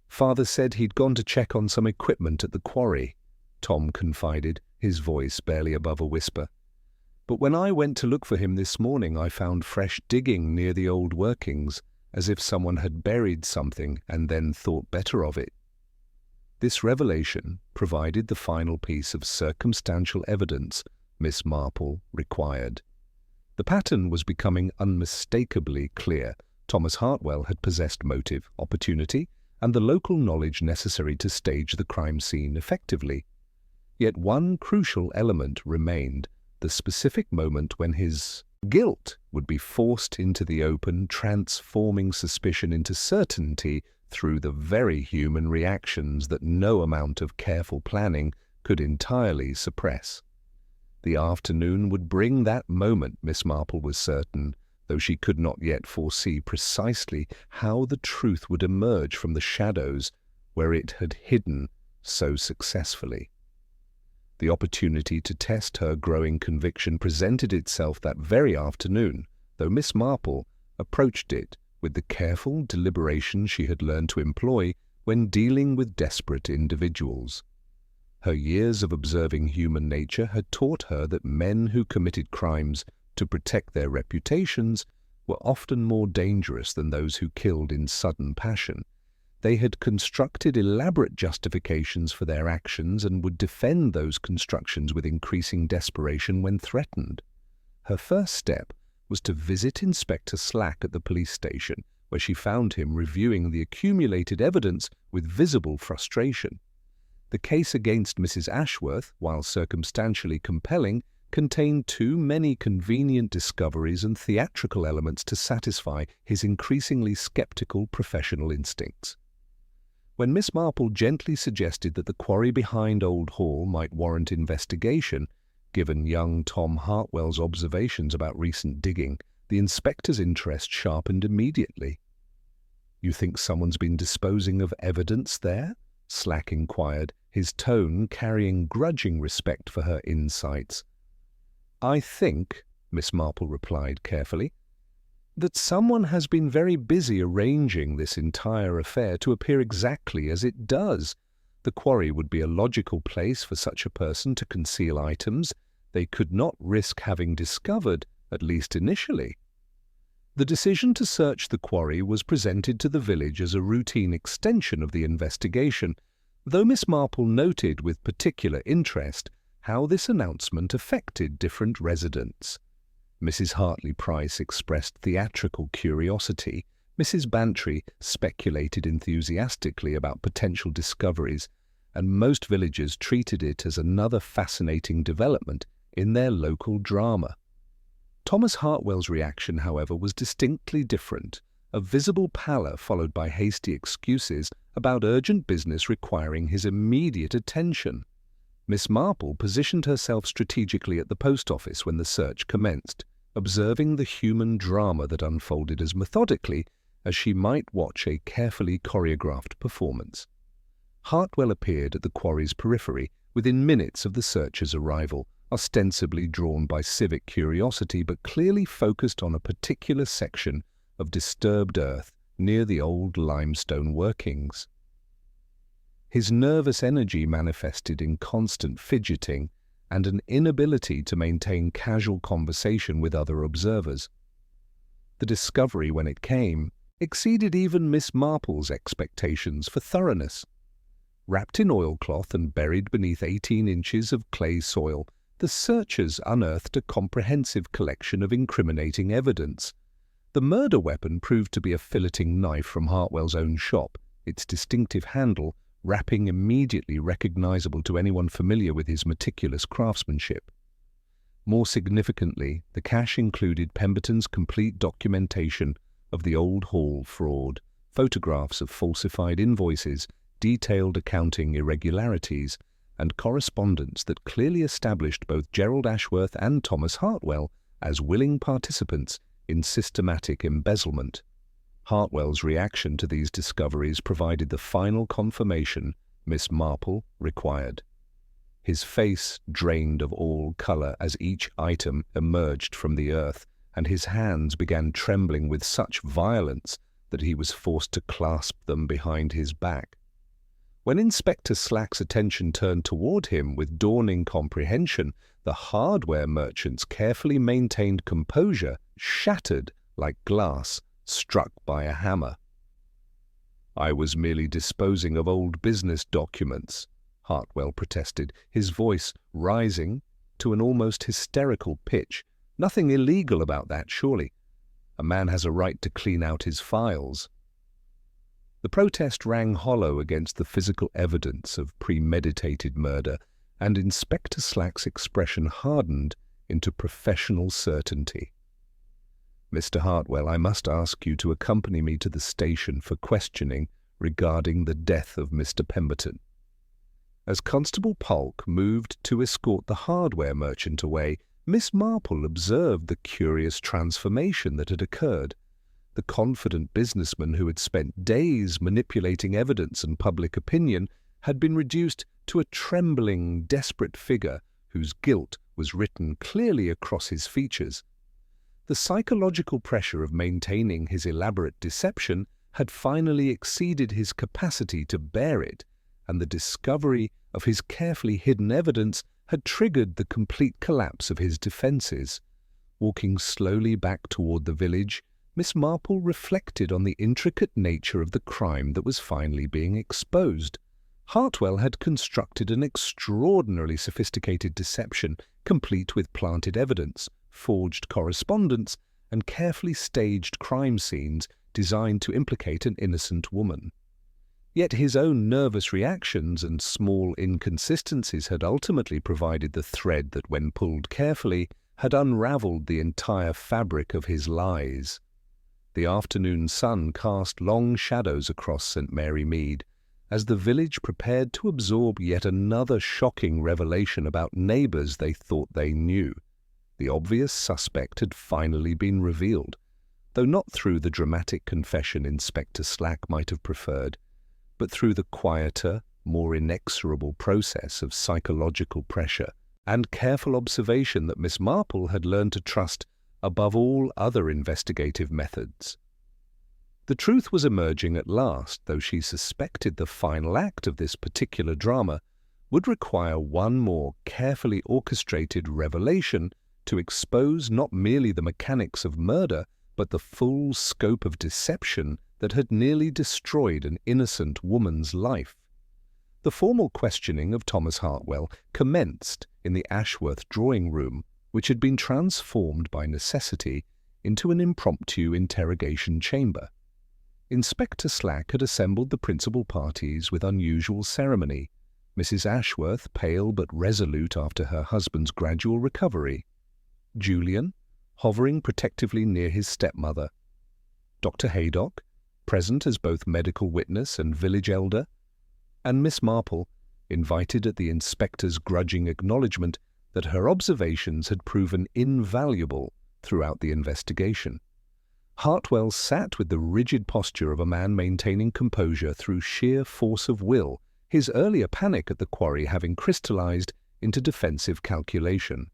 "Father said he'd gone to check on some equipment at the quarry," Tom confided, his voice barely above a whisper. "But when I went to look for him this morning, I found fresh digging near the old workings, as if someone had buried something and then thought better of it." This revelation provided the final piece of circumstantial evidence Miss Marple required. The pattern was becoming unmistakably clear. Thomas Hartwell had possessed motive, opportunity, and the local knowledge necessary to stage the crime scene effectively. Yet one crucial element remained: the specific moment when his guilt would be forced into the open, transforming suspicion into certainty through the very human reactions that no amount of careful planning could entirely suppress. The afternoon would bring that moment, Miss Marple was certain, though she could not yet foresee precisely how the truth would emerge from the shadows where it had hidden so successfully. The opportunity to test her growing conviction presented itself that very afternoon, though Miss Marple approached it with the careful deliberation she had learned to employ when dealing with desperate individuals. Her years of observing human nature had taught her that men who committed crimes to protect their reputations were often more dangerous than those who killed in sudden passion. They had constructed elaborate justifications for their actions and would defend those constructions with increasing desperation when threatened. Her first step was to visit Inspector Slack at the police station, where she found him reviewing the accumulated evidence with visible frustration. The case against Mrs. Ashworth, while circumstantially compelling, contained too many convenient discoveries and theatrical elements to satisfy his increasingly skeptical professional instincts. When Miss Marple gently suggested that the quarry behind Old Hall might warrant investigation, given young Tom Hartwell's observations about recent digging, the inspector's interest sharpened immediately. "You think someone's been disposing of evidence there?" Slack inquired, his tone carrying grudging respect for her insights. "I think," Miss Marple replied carefully, "that someone has been very busy arranging this entire affair to appear exactly as it does. The quarry would be a logical place for such a person to conceal items they could not risk having discovered, at least initially." The decision to search the quarry was presented to the village as a routine extension of the investigation, though Miss Marple noted with particular interest how this announcement affected different residents. Mrs. Hartley Price expressed theatrical curiosity, Mrs. Bantry speculated enthusiastically about potential discoveries, and most villagers treated it as another fascinating development in their local drama. Thomas Hartwell's reaction, however, was distinctly different, a visible pallor followed by hasty excuses about urgent business requiring his immediate attention. Miss Marple positioned herself strategically at the post office when the search commenced, observing the human drama that unfolded as methodically as she might watch a carefully choreographed performance. Hartwell appeared at the Quarry's periphery within minutes of the searcher's arrival, ostensibly drawn by civic curiosity but clearly focused on a particular section of disturbed earth near the old limestone workings. His nervous energy manifested in constant fidgeting and an inability to maintain casual conversation with other observers. The discovery, when it came, exceeded even Miss Marple's expectations for thoroughness. Wrapped in oilcloth and buried beneath 18 inches of clay soil, the searchers unearthed a comprehensive collection of incriminating evidence. The murder weapon proved to be a filleting knife from Hartwell's own shop, its distinctive handle wrapping immediately recognizable to anyone familiar with his meticulous craftsmanship. More significantly, the cache included Pemberton's complete documentation of the Old Hall fraud, photographs of falsified invoices, detailed accounting irregularities, and correspondence that clearly established both Gerald Ashworth and Thomas Hartwell as willing participants in systematic embezzlement. Hartwell's reaction to these discoveries provided the final confirmation Miss Marple required. His face drained of all color as each item emerged from the earth, and his hands began trembling with such violence that he was forced to clasp them behind his back. When Inspector Slack's attention turned toward him with dawning comprehension, the hardware merchant's carefully maintained composure shattered like glass struck by a hammer. "I was merely disposing of old business documents," Hartwell protested, his voice rising to an almost hysterical pitch. "Nothing illegal about that, surely. A man has a right to clean out his files." The protest rang hollow against the physical evidence of premeditated murder, and Inspector Slack's expression hardened into professional certainty. "Mr. Hartwell, I must ask you to accompany me to the station for questioning regarding the death of Mr. Pemberton." As Constable Polk moved to escort the hardware merchant away, Miss Marple observed the curious transformation that had occurred. The confident businessman who had spent days manipulating evidence and public opinion had been reduced to a trembling, desperate figure whose guilt was written clearly across his features. The psychological pressure of maintaining his elaborate deception had finally exceeded his capacity to bear it, and the discovery of his carefully hidden evidence had triggered the complete collapse of his defenses. Walking slowly back toward the village, Miss Marple reflected on the intricate nature of the crime that was finally being exposed. Hartwell had constructed an extraordinarily sophisticated deception, complete with planted evidence, forged correspondence, and carefully staged crime scenes designed to implicate an innocent woman. Yet his own nervous reactions and small inconsistencies had ultimately provided the thread that, when pulled carefully, had unraveled the entire fabric of his lies. The afternoon sun cast long shadows across St. Mary Mead, as the village prepared to absorb yet another shocking revelation about neighbors they thought they knew. The obvious suspect had finally been revealed, though not through the dramatic confession Inspector Slack might have preferred, but through the quieter, more inexorable process of psychological pressure and careful observation that Miss Marple had learned to trust above all other investigative methods. The truth was emerging at last, though she suspected the final act of this particular drama would require one more carefully orchestrated revelation to expose not merely the mechanics of murder, but the full scope of deception that had nearly destroyed an innocent woman's life. The formal questioning of Thomas Hartwell commenced in the Ashworth drawing-room, which had been transformed by necessity into an impromptu interrogation chamber. Inspector Slack had assembled the principal parties with unusual ceremony, Mrs. Ashworth pale but resolute after her husband's gradual recovery, Julian, hovering protectively near his stepmother. Dr. Haydock, present as both medical witness and village elder, and Miss Marple, invited at the inspector's grudging acknowledgment that her observations had proven invaluable throughout the investigation. Hartwell sat with the rigid posture of a man maintaining composure through sheer force of will, his earlier panic at the quarry having crystallized into defensive calculation.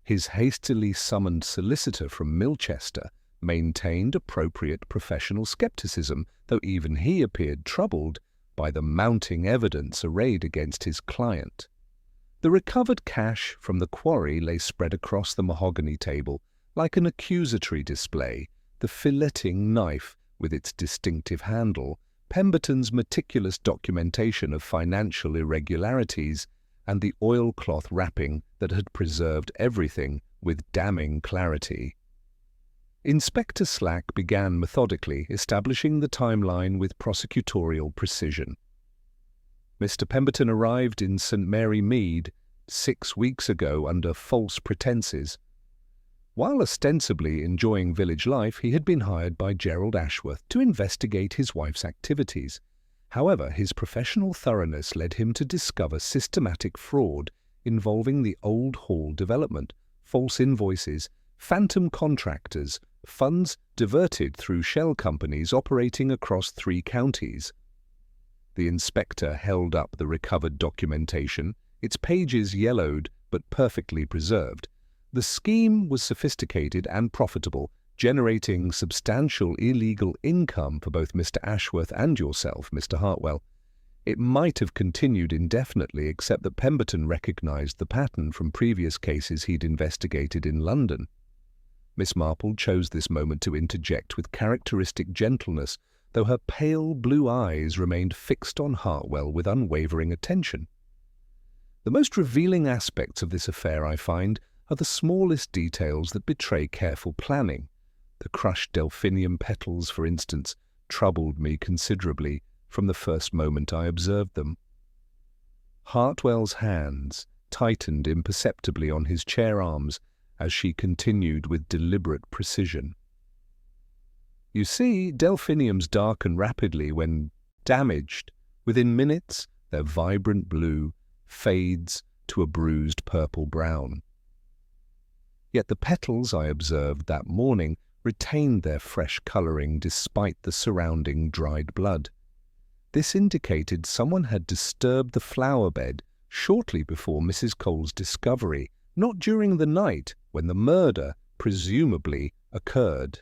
His hastily summoned solicitor from Milchester maintained appropriate professional skepticism, though even he appeared troubled by the mounting evidence arrayed against his client. The recovered cash from the quarry lay spread across the mahogany table like an accusatory display, the filleting knife with its distinctive handle, Pemberton's meticulous documentation of financial irregularities, and the oilcloth wrapping that had preserved everything with damning clarity. Inspector Slack began methodically establishing the timeline with prosecutorial precision. Mr. Pemberton arrived in St. Mary Mead 6 weeks ago under false pretenses. While ostensibly enjoying village life, he had been hired by Gerald Ashworth to investigate his wife's activities. However, his professional thoroughness led him to discover systematic fraud involving the Old Hall development, false invoices, phantom contractors, funds diverted through shell companies operating across 3 counties. The inspector held up the recovered documentation, its pages yellowed but perfectly preserved. The scheme was sophisticated and profitable, generating substantial illegal income for both Mr. Ashworth and yourself, Mr. Hartwell. It might have continued indefinitely, except that Pemberton recognized the pattern from previous cases he'd investigated in London. Miss Marple chose this moment to interject with characteristic gentleness, though her pale blue eyes remained fixed on Hartwell with unwavering attention. The most revealing aspects of this affair, I find, are the smallest details that betray careful planning. The crushed delphinium petals, for instance, troubled me considerably from the first moment I observed them. Hartwell's hands tightened imperceptibly on his chair arms as she continued with deliberate precision. You see, delphiniums darken rapidly when damaged. Within minutes, their vibrant blue fades to a bruised purple-brown. Yet the petals I observed that morning retained their fresh colouring despite the surrounding dried blood. This indicated someone had disturbed the flower bed shortly before Mrs. Cole's discovery, not during the night when the murder presumably occurred.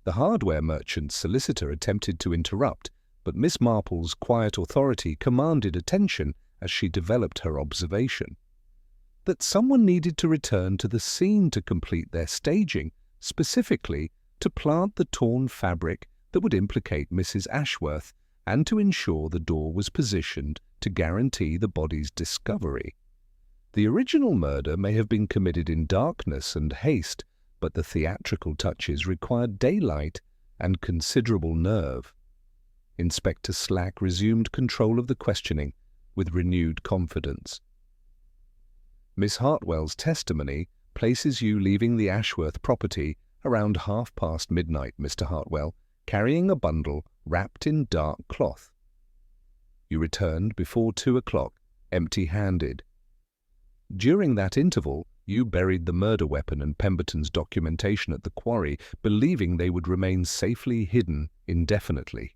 The hardware merchant's solicitor attempted to interrupt, but Miss Marple's quiet authority commanded attention as she developed her observation. That someone needed to return to the scene to complete their staging, specifically to plant the torn fabric that would implicate Mrs. Ashworth and to ensure the door was positioned to guarantee the body's discovery. The original murder may have been committed in darkness and haste, but the theatrical touches required daylight and considerable nerve. Inspector Slack resumed control of the questioning with renewed confidence. Miss Hartwell's testimony places you leaving the Ashworth property around midnight, Mr. Hartwell, carrying a bundle wrapped in dark cloth. You returned before 2 o'clock, empty-handed. During that interval, you buried the murder weapon and Pemberton's documentation at the quarry, believing they would remain safely hidden indefinitely.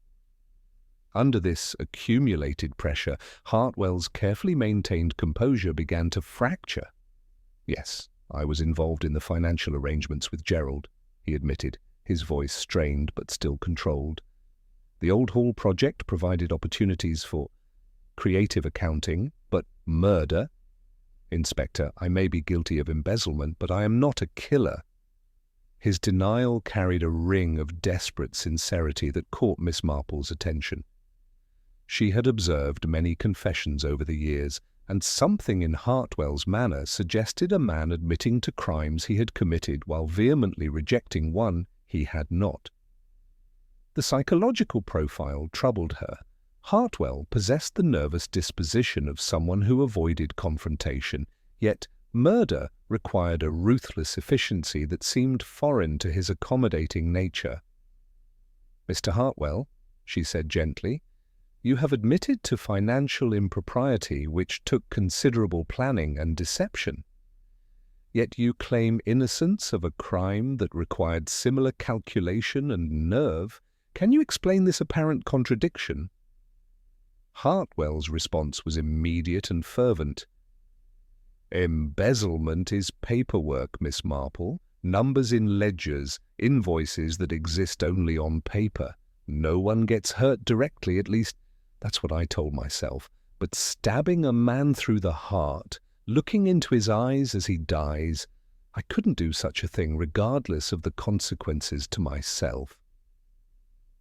Under this accumulated pressure, Hartwell's carefully maintained composure began to fracture. Yes, I was involved in the financial arrangements with Gerald, he admitted, his voice strained but still controlled. The Old Hall project provided opportunities for creative accounting, but murder? Inspector, I may be guilty of embezzlement, but I am not a killer. His denial carried a ring of desperate sincerity that caught Miss Marple's attention. She had observed many confessions over the years, and something in Hartwell's manner suggested a man admitting to crimes he had committed while vehemently rejecting one he had not. The psychological profile troubled her. Hartwell possessed the nervous disposition of someone who avoided confrontation, yet Murder required a ruthless efficiency that seemed foreign to his accommodating nature. "Mr. Hartwell," she said gently, "you have admitted to financial impropriety which took considerable planning and deception. Yet you claim innocence of a crime that required similar calculation and nerve. Can you explain this apparent contradiction?" Hartwell's response was immediate and fervent. "Embezzlement is paperwork, Miss Marple. Numbers in ledgers, invoices that exist only on paper. No one gets hurt directly, at least that's what I told myself. But stabbing a man through the heart, looking into his eyes as he dies, I couldn't do such a thing regardless of the consequences to myself."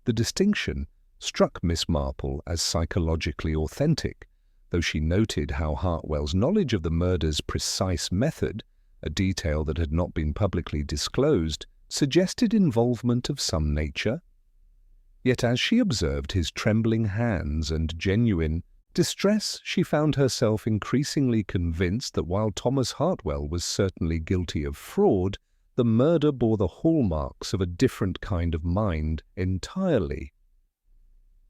The distinction struck Miss Marple as psychologically authentic, though she noted how Hartwell's knowledge of the murder's precise method, a detail that had not been publicly disclosed, suggested involvement of some nature. Yet as she observed his trembling hands and genuine distress, she found herself increasingly convinced that while Thomas Hartwell was certainly guilty of fraud, the murder bore the hallmarks of a different kind of mind entirely.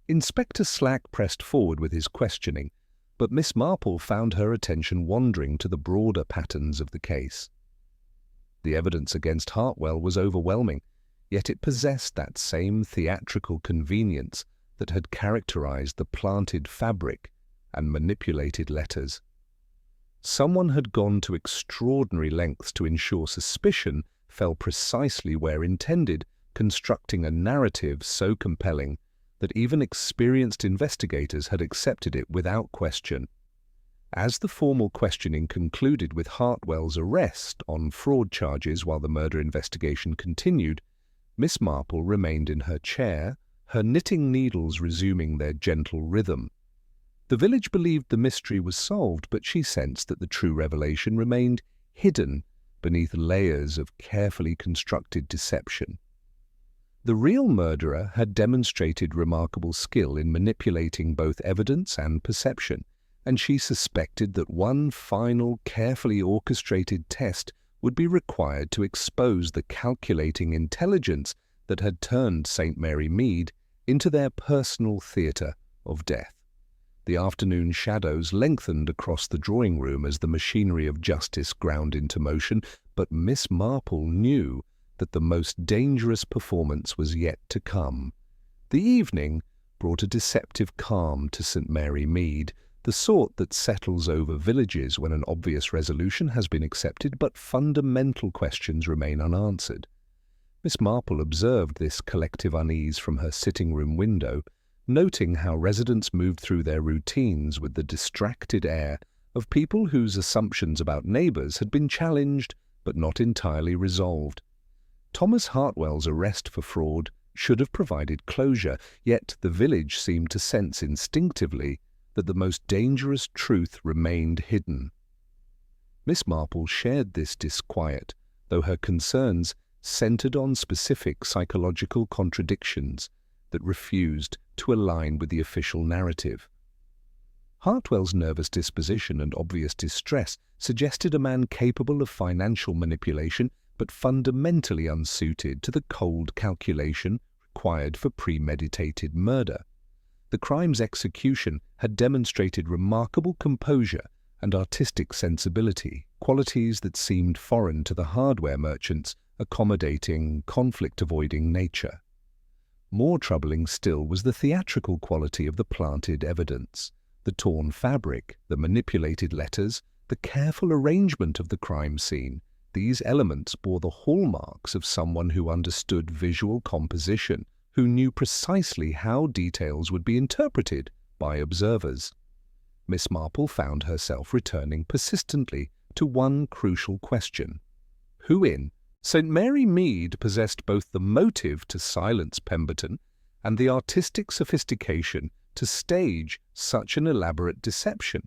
Inspector Slack pressed forward with his questioning, but Miss Marple found her attention wandering to the broader patterns of the case. The evidence against Hartwell was overwhelming, yet it possessed that same theatrical convenience that had characterized the planted fabric and manipulated letters. Someone had gone to extraordinary lengths to ensure suspicion fell precisely where intended, constructing a narrative so compelling that even experienced investigators had accepted it without question. As the formal questioning concluded with Hartwell's arrest on fraud charges while the murder investigation continued, Miss Marple remained in her chair, her knitting needles resuming their gentle rhythm. The village believed the mystery was solved, but she sensed that the true revelation remained hidden beneath layers of carefully constructed deception. The real murderer had demonstrated remarkable skill in manipulating both evidence and perception, and she suspected that one final, carefully orchestrated test would be required to expose the calculating intelligence that had turned St. Mary Mead into their personal theatre of death. The afternoon shadows lengthened across the drawing room as the machinery of justice ground into motion, but Miss Marple knew that the most dangerous performance was yet to come. The evening brought a deceptive calm to St. Mary Mead, the sort that settles over villages when an obvious resolution has been accepted but fundamental questions remain unanswered. Miss Marple observed this collective unease from her sitting-room window, noting how residents moved through their routines with the distracted air of people whose assumptions about neighbours had been challenged but not entirely resolved. Thomas Hartwell's arrest for fraud should have provided closure, yet the village seemed to sense instinctively that the most dangerous truth remained hidden. Miss Marple shared this disquiet, though her concerns centered on specific psychological contradictions that refused to align with the official narrative. Hartwell's nervous disposition and obvious distress suggested a man capable of financial manipulation but fundamentally unsuited to the cold calculation required for premeditated murder. The crime's execution had demonstrated remarkable composure and artistic sensibility, qualities that seemed foreign to the hardware merchant's accommodating, conflict-avoiding nature. More troubling still was the theatrical quality of the planted evidence. The torn fabric, the manipulated letters, the careful arrangement of the crime scene. These elements bore the hallmarks of someone who understood visual composition, who knew precisely how details would be interpreted by observers. Miss Marple found herself returning persistently to one crucial question. Who in St. Mary Mead possessed both the motive to silence Pemberton and the artistic sophistication to stage such an elaborate deception?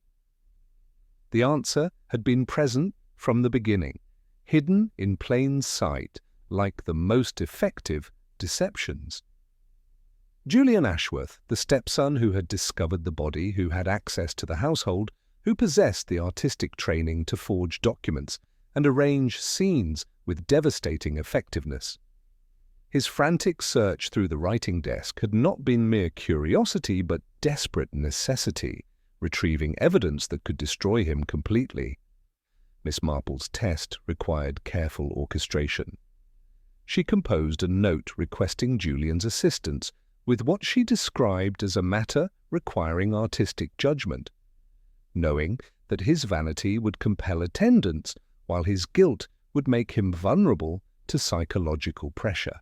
The answer had been present from the beginning, hidden in plain sight like the most effective deceptions. Julian Ashworth, the stepson who had discovered the body, who had access to the household, who possessed the artistic training to forge documents and arrange scenes with devastating effectiveness. His frantic search through the writing desk had not been mere curiosity but desperate necessity, retrieving evidence that could destroy him completely. Miss Marple's test required careful orchestration. She composed a note requesting Julian's assistance with what she described as a matter requiring artistic judgment, knowing that his vanity would compel attendance while his guilt would make him vulnerable to psychological pressure.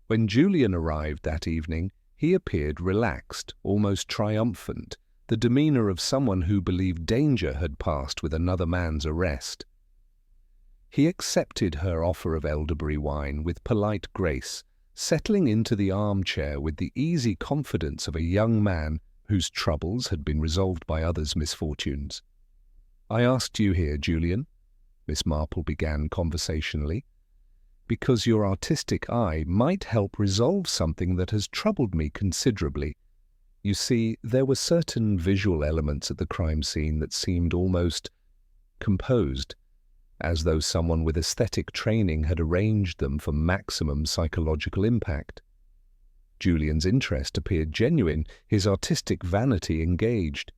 When Julian arrived that evening, he appeared relaxed, almost triumphant, the demeanor of someone who believed danger had passed with another man's arrest. He accepted her offer of elderberry wine with polite grace, settling into the armchair with the easy confidence of a young man whose troubles had been resolved by others' misfortunes. "I asked you here, Julian," Miss Marple began conversationally, "because your artistic eye might help resolve something that has troubled me considerably. You see, there were certain visual elements at the crime scene that seemed almost composed, as though someone with aesthetic training had arranged them for maximum psychological impact." Julian's interest appeared genuine, his artistic vanity engaged.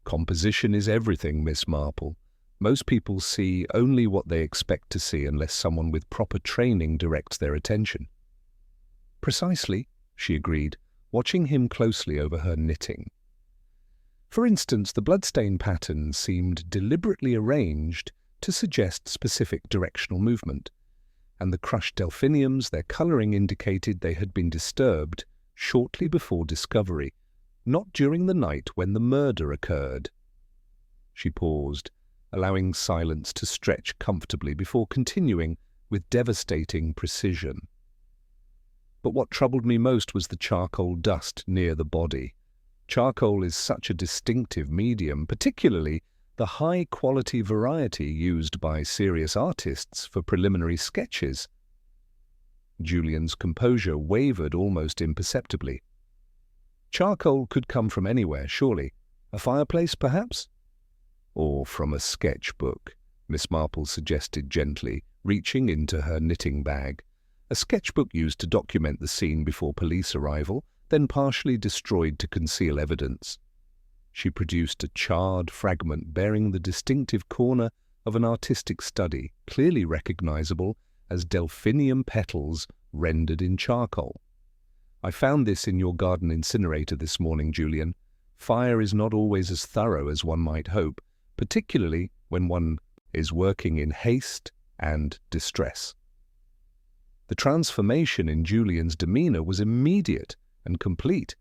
"Composition is everything, Miss Marple. Most people see only what they expect to see unless someone with proper training directs their attention." "Precisely," she agreed, watching him closely over her knitting. For instance, the bloodstain pattern seemed deliberately arranged to suggest specific directional movement, and the crushed delphiniums, their colouring indicated they had been disturbed shortly before discovery, not during the night when the murder occurred. She paused, allowing silence to stretch comfortably before continuing with devastating precision. "But what troubled me most was the charcoal dust near the body. Charcoal is such a distinctive medium, particularly the high-quality variety used by serious artists for preliminary sketches." Julian's composure wavered almost imperceptibly. "Charcoal could come from anywhere, surely. A fireplace, perhaps?" "Or from a sketchbook," Miss Marple suggested gently, reaching into her knitting bag. "A sketchbook used to document the scene before police arrival, then partially destroyed to conceal evidence." She produced a charred fragment bearing the distinctive corner of an artistic study, clearly recognizable as delphinium petals rendered in charcoal. "I found this in your garden incinerator this morning, Julian. Fire is not always as thorough as one might hope, particularly when one is working in haste and distress." The transformation in Julian's demeanor was immediate and complete.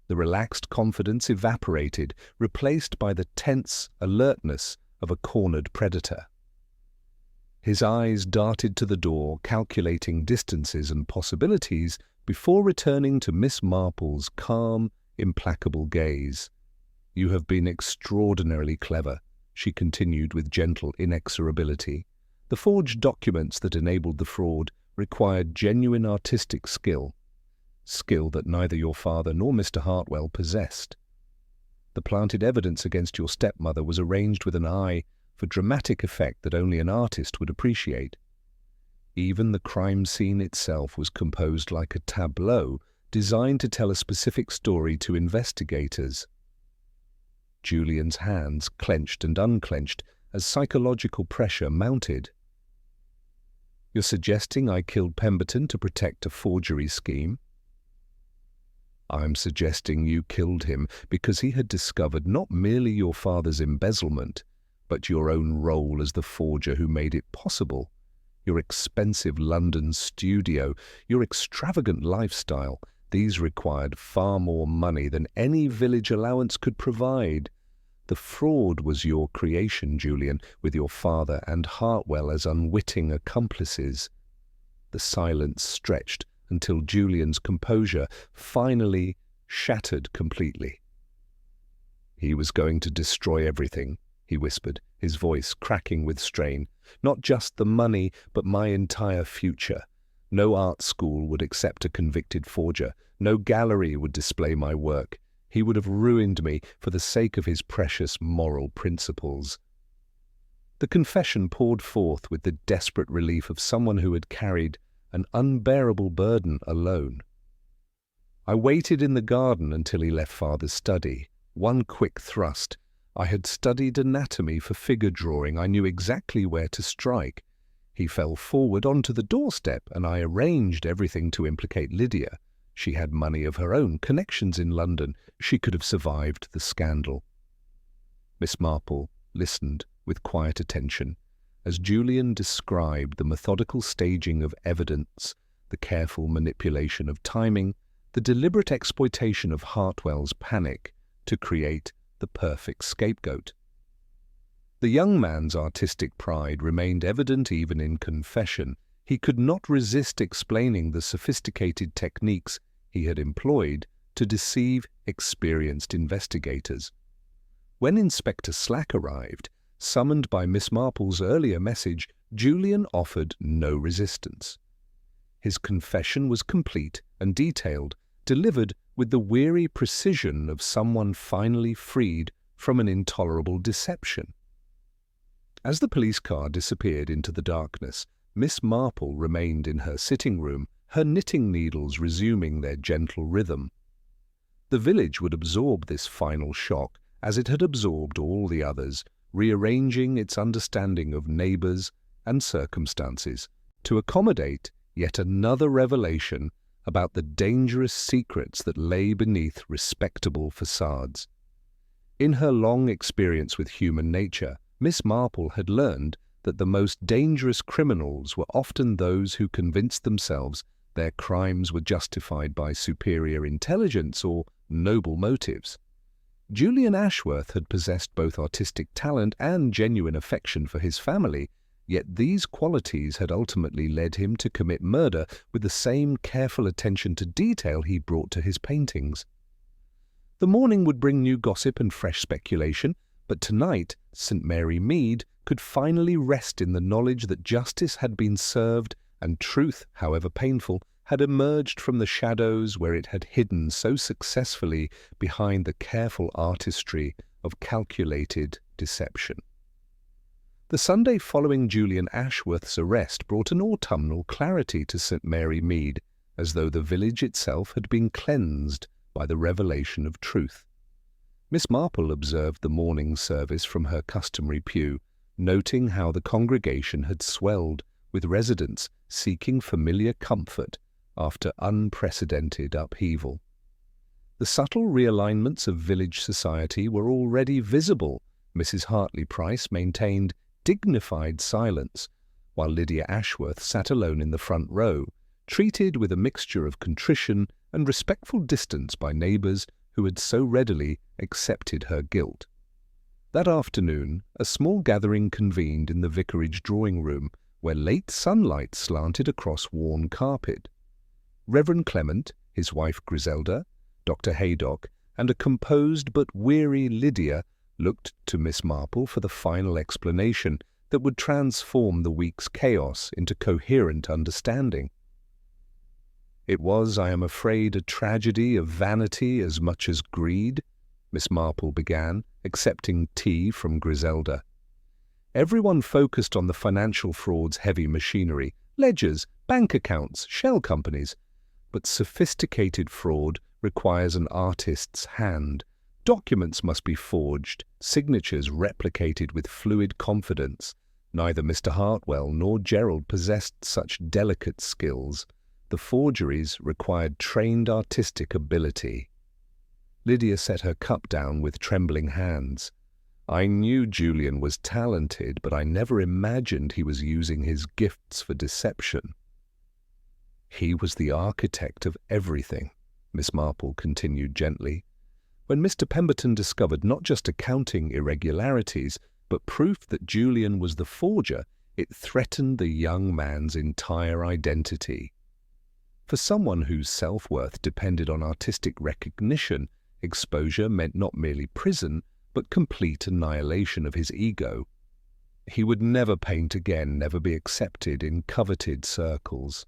The relaxed confidence evaporated, replaced by the tense alertness of a cornered predator. His eyes darted to the door, calculating distances and possibilities before returning to Miss Marple's calm, implacable gaze. "You have been extraordinarily clever," she continued with gentle inexorability. "The forged documents that enabled the fraud required genuine artistic skill that neither your father nor Mr. Hartwell possessed. The planted evidence against your stepmother was arranged with an eye for dramatic effect that only an artist would appreciate. Even the crime scene itself was composed like a tableau designed to tell a specific story to investigators." Julian's hands clenched and unclenched as psychological pressure mounted. "You're suggesting I killed Pemberton to protect a forgery scheme?" "I'm suggesting you killed him because he had discovered not merely your father's embezzlement, but your own role as the forger who made it possible. Your expensive London studio, your extravagant lifestyle, these required far more money than any village allowance could provide. The fraud was your creation, Julian, with your father and Hartwell as unwitting accomplices." The silence stretched until Julian's composure finally shattered completely. "He was going to destroy everything," he whispered, his voice cracking with strain. "Not just the money, but my entire future. No art school would accept a convicted forger. No gallery would display my work. He would have ruined me for the sake of his precious moral principles. The confession poured forth with the desperate relief of someone who had carried an unbearable burden alone. I waited in the garden until he left Father's study. One quick thrust. I had studied anatomy for figure drawing. I knew exactly where to strike. He fell forward onto the doorstep, and I arranged everything to implicate Lydia. She had money of her own, connections in London. She could have survived the scandal. Miss Marple listened with quiet attention as Julian described the methodical staging of evidence, the careful manipulation of timing, the deliberate exploitation of Hartwell's panic to create the perfect scapegoat. The young man's artistic pride remained evident even in confession. He could not resist explaining the sophisticated techniques he had employed to deceive experienced investigators. When Inspector Slack arrived, summoned by Miss Marple's earlier message, Julian offered no resistance. His confession was complete and detailed, delivered with the weary precision of someone finally freed from an intolerable deception. As the police car disappeared into the darkness, Miss Marple remained in her sitting room, her knitting needles resuming their gentle rhythm. The village would absorb this final shock as it had absorbed all the others, rearranging its understanding of neighbours and circumstances to accommodate yet another revelation about the dangerous secrets that lay beneath respectable facades. In her long experience with human nature, Miss Marple had learned that the most dangerous criminals were often those who convinced themselves their crimes were justified by superior intelligence or noble motives. Julian Ashworth had possessed both artistic talent and genuine affection for his family, yet these qualities had ultimately led him to commit murder with the same careful attention to detail he brought to his paintings. The morning would bring new gossip and fresh speculation, but tonight St. Mary Mead could finally rest in the knowledge that justice had been served and truth, however painful, had emerged from the shadows where it had hidden so successfully behind the careful artistry of calculated deception. The Sunday following Julian Ashworth's arrest brought an autumnal clarity to St. Mary Mead, as though the village itself had been cleansed by the revelation of truth. Miss Marple observed the morning service from her customary pew, noting how the congregation had swelled, with residents seeking familiar comfort after unprecedented upheaval. The subtle realignments of village society were already visible. Mrs. Hartley Price maintained dignified silence, while Lydia Ashworth sat alone in the front row, treated with a mixture of contrition and respectful distance by neighbours who had so readily accepted her guilt. That afternoon, a small gathering convened in the vicarage drawing-room, where late sunlight slanted across worn carpet. Reverend Clement, his wife Griselda, Dr. Haydock, and a composed but weary Lydia looked to Miss Marple for the final explanation that would transform the week's chaos into coherent understanding. "It was, I am afraid, a tragedy of vanity as much as greed," Miss Marple began, accepting tea from Griselda. Everyone focused on the financial fraud's heavy machinery, ledgers, bank accounts, shell companies. But sophisticated fraud requires an artist's hand. Documents must be forged, signatures replicated with fluid confidence. Neither Mr. Hartwell nor Gerald possessed such delicate skills. The forgeries required trained artistic ability. Lydia set her cup down with trembling hands. "I knew Julian was talented, but I never imagined he was using his gifts for deception." "He was the architect of everything," Miss Marple continued gently. "When Mr. Pemberton discovered not just accounting irregularities, but proof that Julian was the forger, it threatened the young man's entire identity. For someone whose self-worth depended on artistic recognition, exposure meant not merely prison, but complete annihilation of his ego. He would never paint again, never be accepted in coveted circles."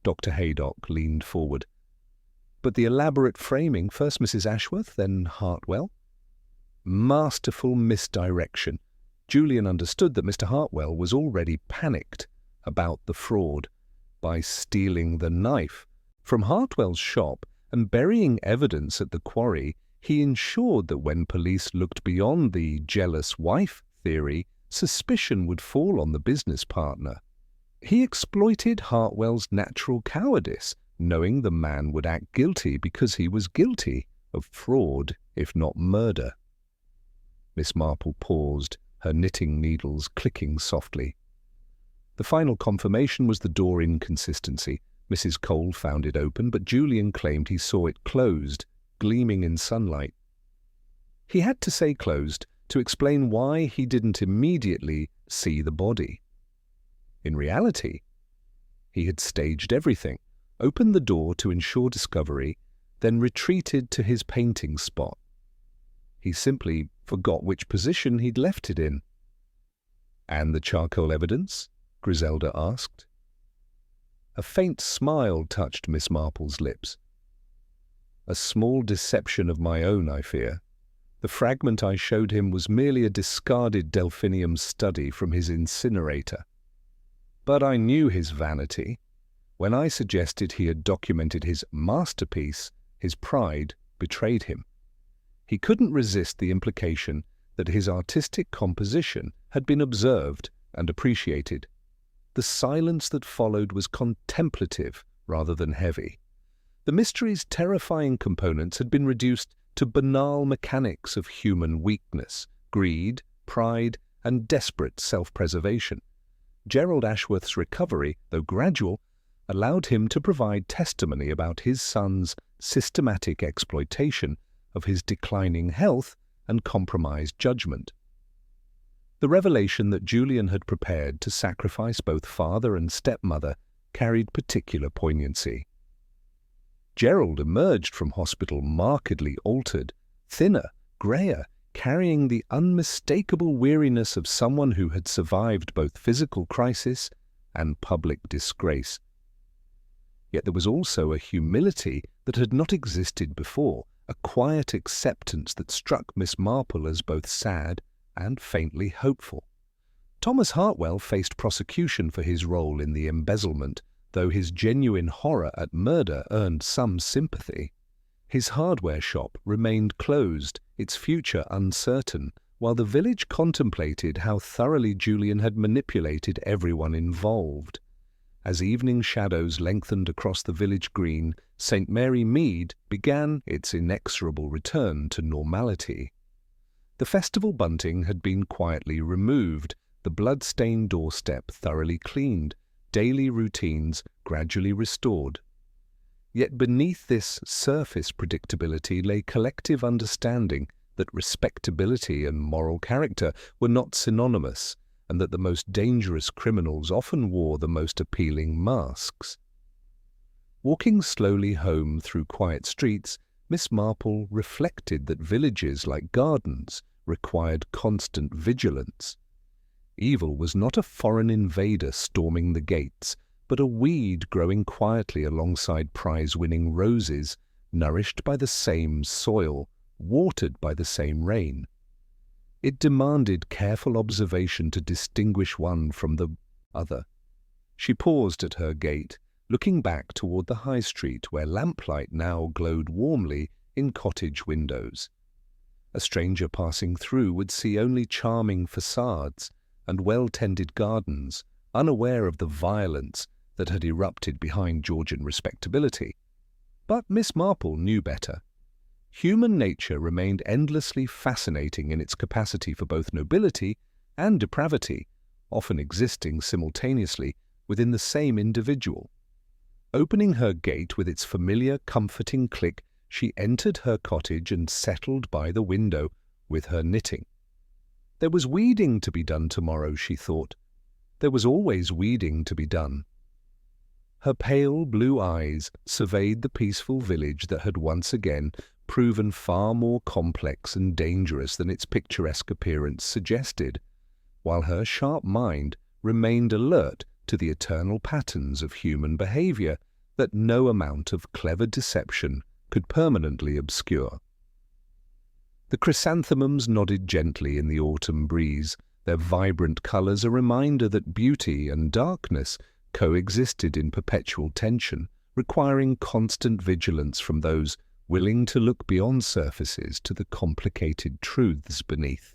Dr. Haydock leaned forward. But the elaborate framing, first Mrs. Ashworth, then Hartwell? Masterful misdirection. Julian understood that Mr. Hartwell was already panicked about the fraud. By stealing the knife from Hartwell's shop and burying evidence at the quarry, he ensured that when police looked beyond the jealous wife theory, suspicion would fall on the business partner. He exploited Hartwell's natural cowardice, knowing the man would act guilty because he was guilty of fraud, if not murder. Miss Marple paused, her knitting needles clicking softly. The final confirmation was the door inconsistency. Mrs. Cole found it open, but Julian claimed he saw it closed, gleaming in sunlight. He had to say closed to explain why he didn't immediately see the body. In reality, he had staged everything, opened the door to ensure discovery, then retreated to his painting spot. He simply forgot which position he'd left it in. "And the charcoal evidence?" Griselda asked. A faint smile touched Miss Marple's lips. "A small deception of my own, I fear. The fragment I showed him was merely a discarded Delphinium study from his incinerator. But I knew his vanity. When I suggested he had documented his masterpiece, his pride betrayed him. He couldn't resist the implication that his artistic composition had been observed and appreciated. The silence that followed was contemplative rather than heavy. The mystery's terrifying components had been reduced to banal mechanics of human weakness, greed, pride, and desperate self-preservation. Gerald Ashworth's recovery, though gradual, allowed him to provide testimony about his son's systematic exploitation of his declining health and compromised judgment. The revelation that Julian had prepared to sacrifice both father and stepmother carried particular poignancy. Gerald emerged from hospital markedly altered, thinner, greyer, carrying the unmistakable weariness of someone who had survived both physical crisis and public disgrace. Yet there was also a humility that had not existed before, a quiet acceptance that struck Miss Marple as both sad and faintly hopeful. Thomas Hartwell faced prosecution for his role in the embezzlement, though his genuine horror at murder earned some sympathy. His hardware shop remained closed, its future uncertain, while the village contemplated how thoroughly Julian had manipulated everyone involved. As evening shadows lengthened across the village green, St. Mary Mead began its inexorable return to normality. The festival bunting had been quietly removed, the blood-stained doorstep thoroughly cleaned, daily routines gradually restored. Yet beneath this surface predictability lay collective understanding that respectability and moral character were not synonymous, and that the most dangerous criminals often wore the most appealing masks. Walking slowly home through quiet streets, Miss Marple reflected that villages, like gardens, required constant vigilance. Evil was not a foreign invader storming the gates, but a weed growing quietly alongside prize-winning roses, nourished by the same soil, watered by the same rain. It demanded careful observation to distinguish one from the other. She paused at her gate, looking back toward the high street where lamplight now glowed warmly in cottage windows. A stranger passing through would see only charming facades and well-tended gardens, unaware of the violence that had erupted behind Georgian respectability. But Miss Marple knew better. Human nature remained endlessly fascinating in its capacity for both nobility and depravity, often existing simultaneously within the same individual. Opening her gate with its familiar, comforting click, she entered her cottage and settled by the window with her knitting. There was weeding to be done tomorrow, she thought. There was always weeding to be done. Her pale blue eyes surveyed the peaceful village that had once again proven far more complex and dangerous than its picturesque appearance suggested, while her sharp mind remained alert to the eternal patterns of human behavior that no amount of clever deception could permanently obscure. The chrysanthemums nodded gently in the autumn breeze, their vibrant colours a reminder that beauty and darkness coexisted in perpetual tension, requiring constant vigilance from those willing to look beyond surfaces to the complicated truths beneath.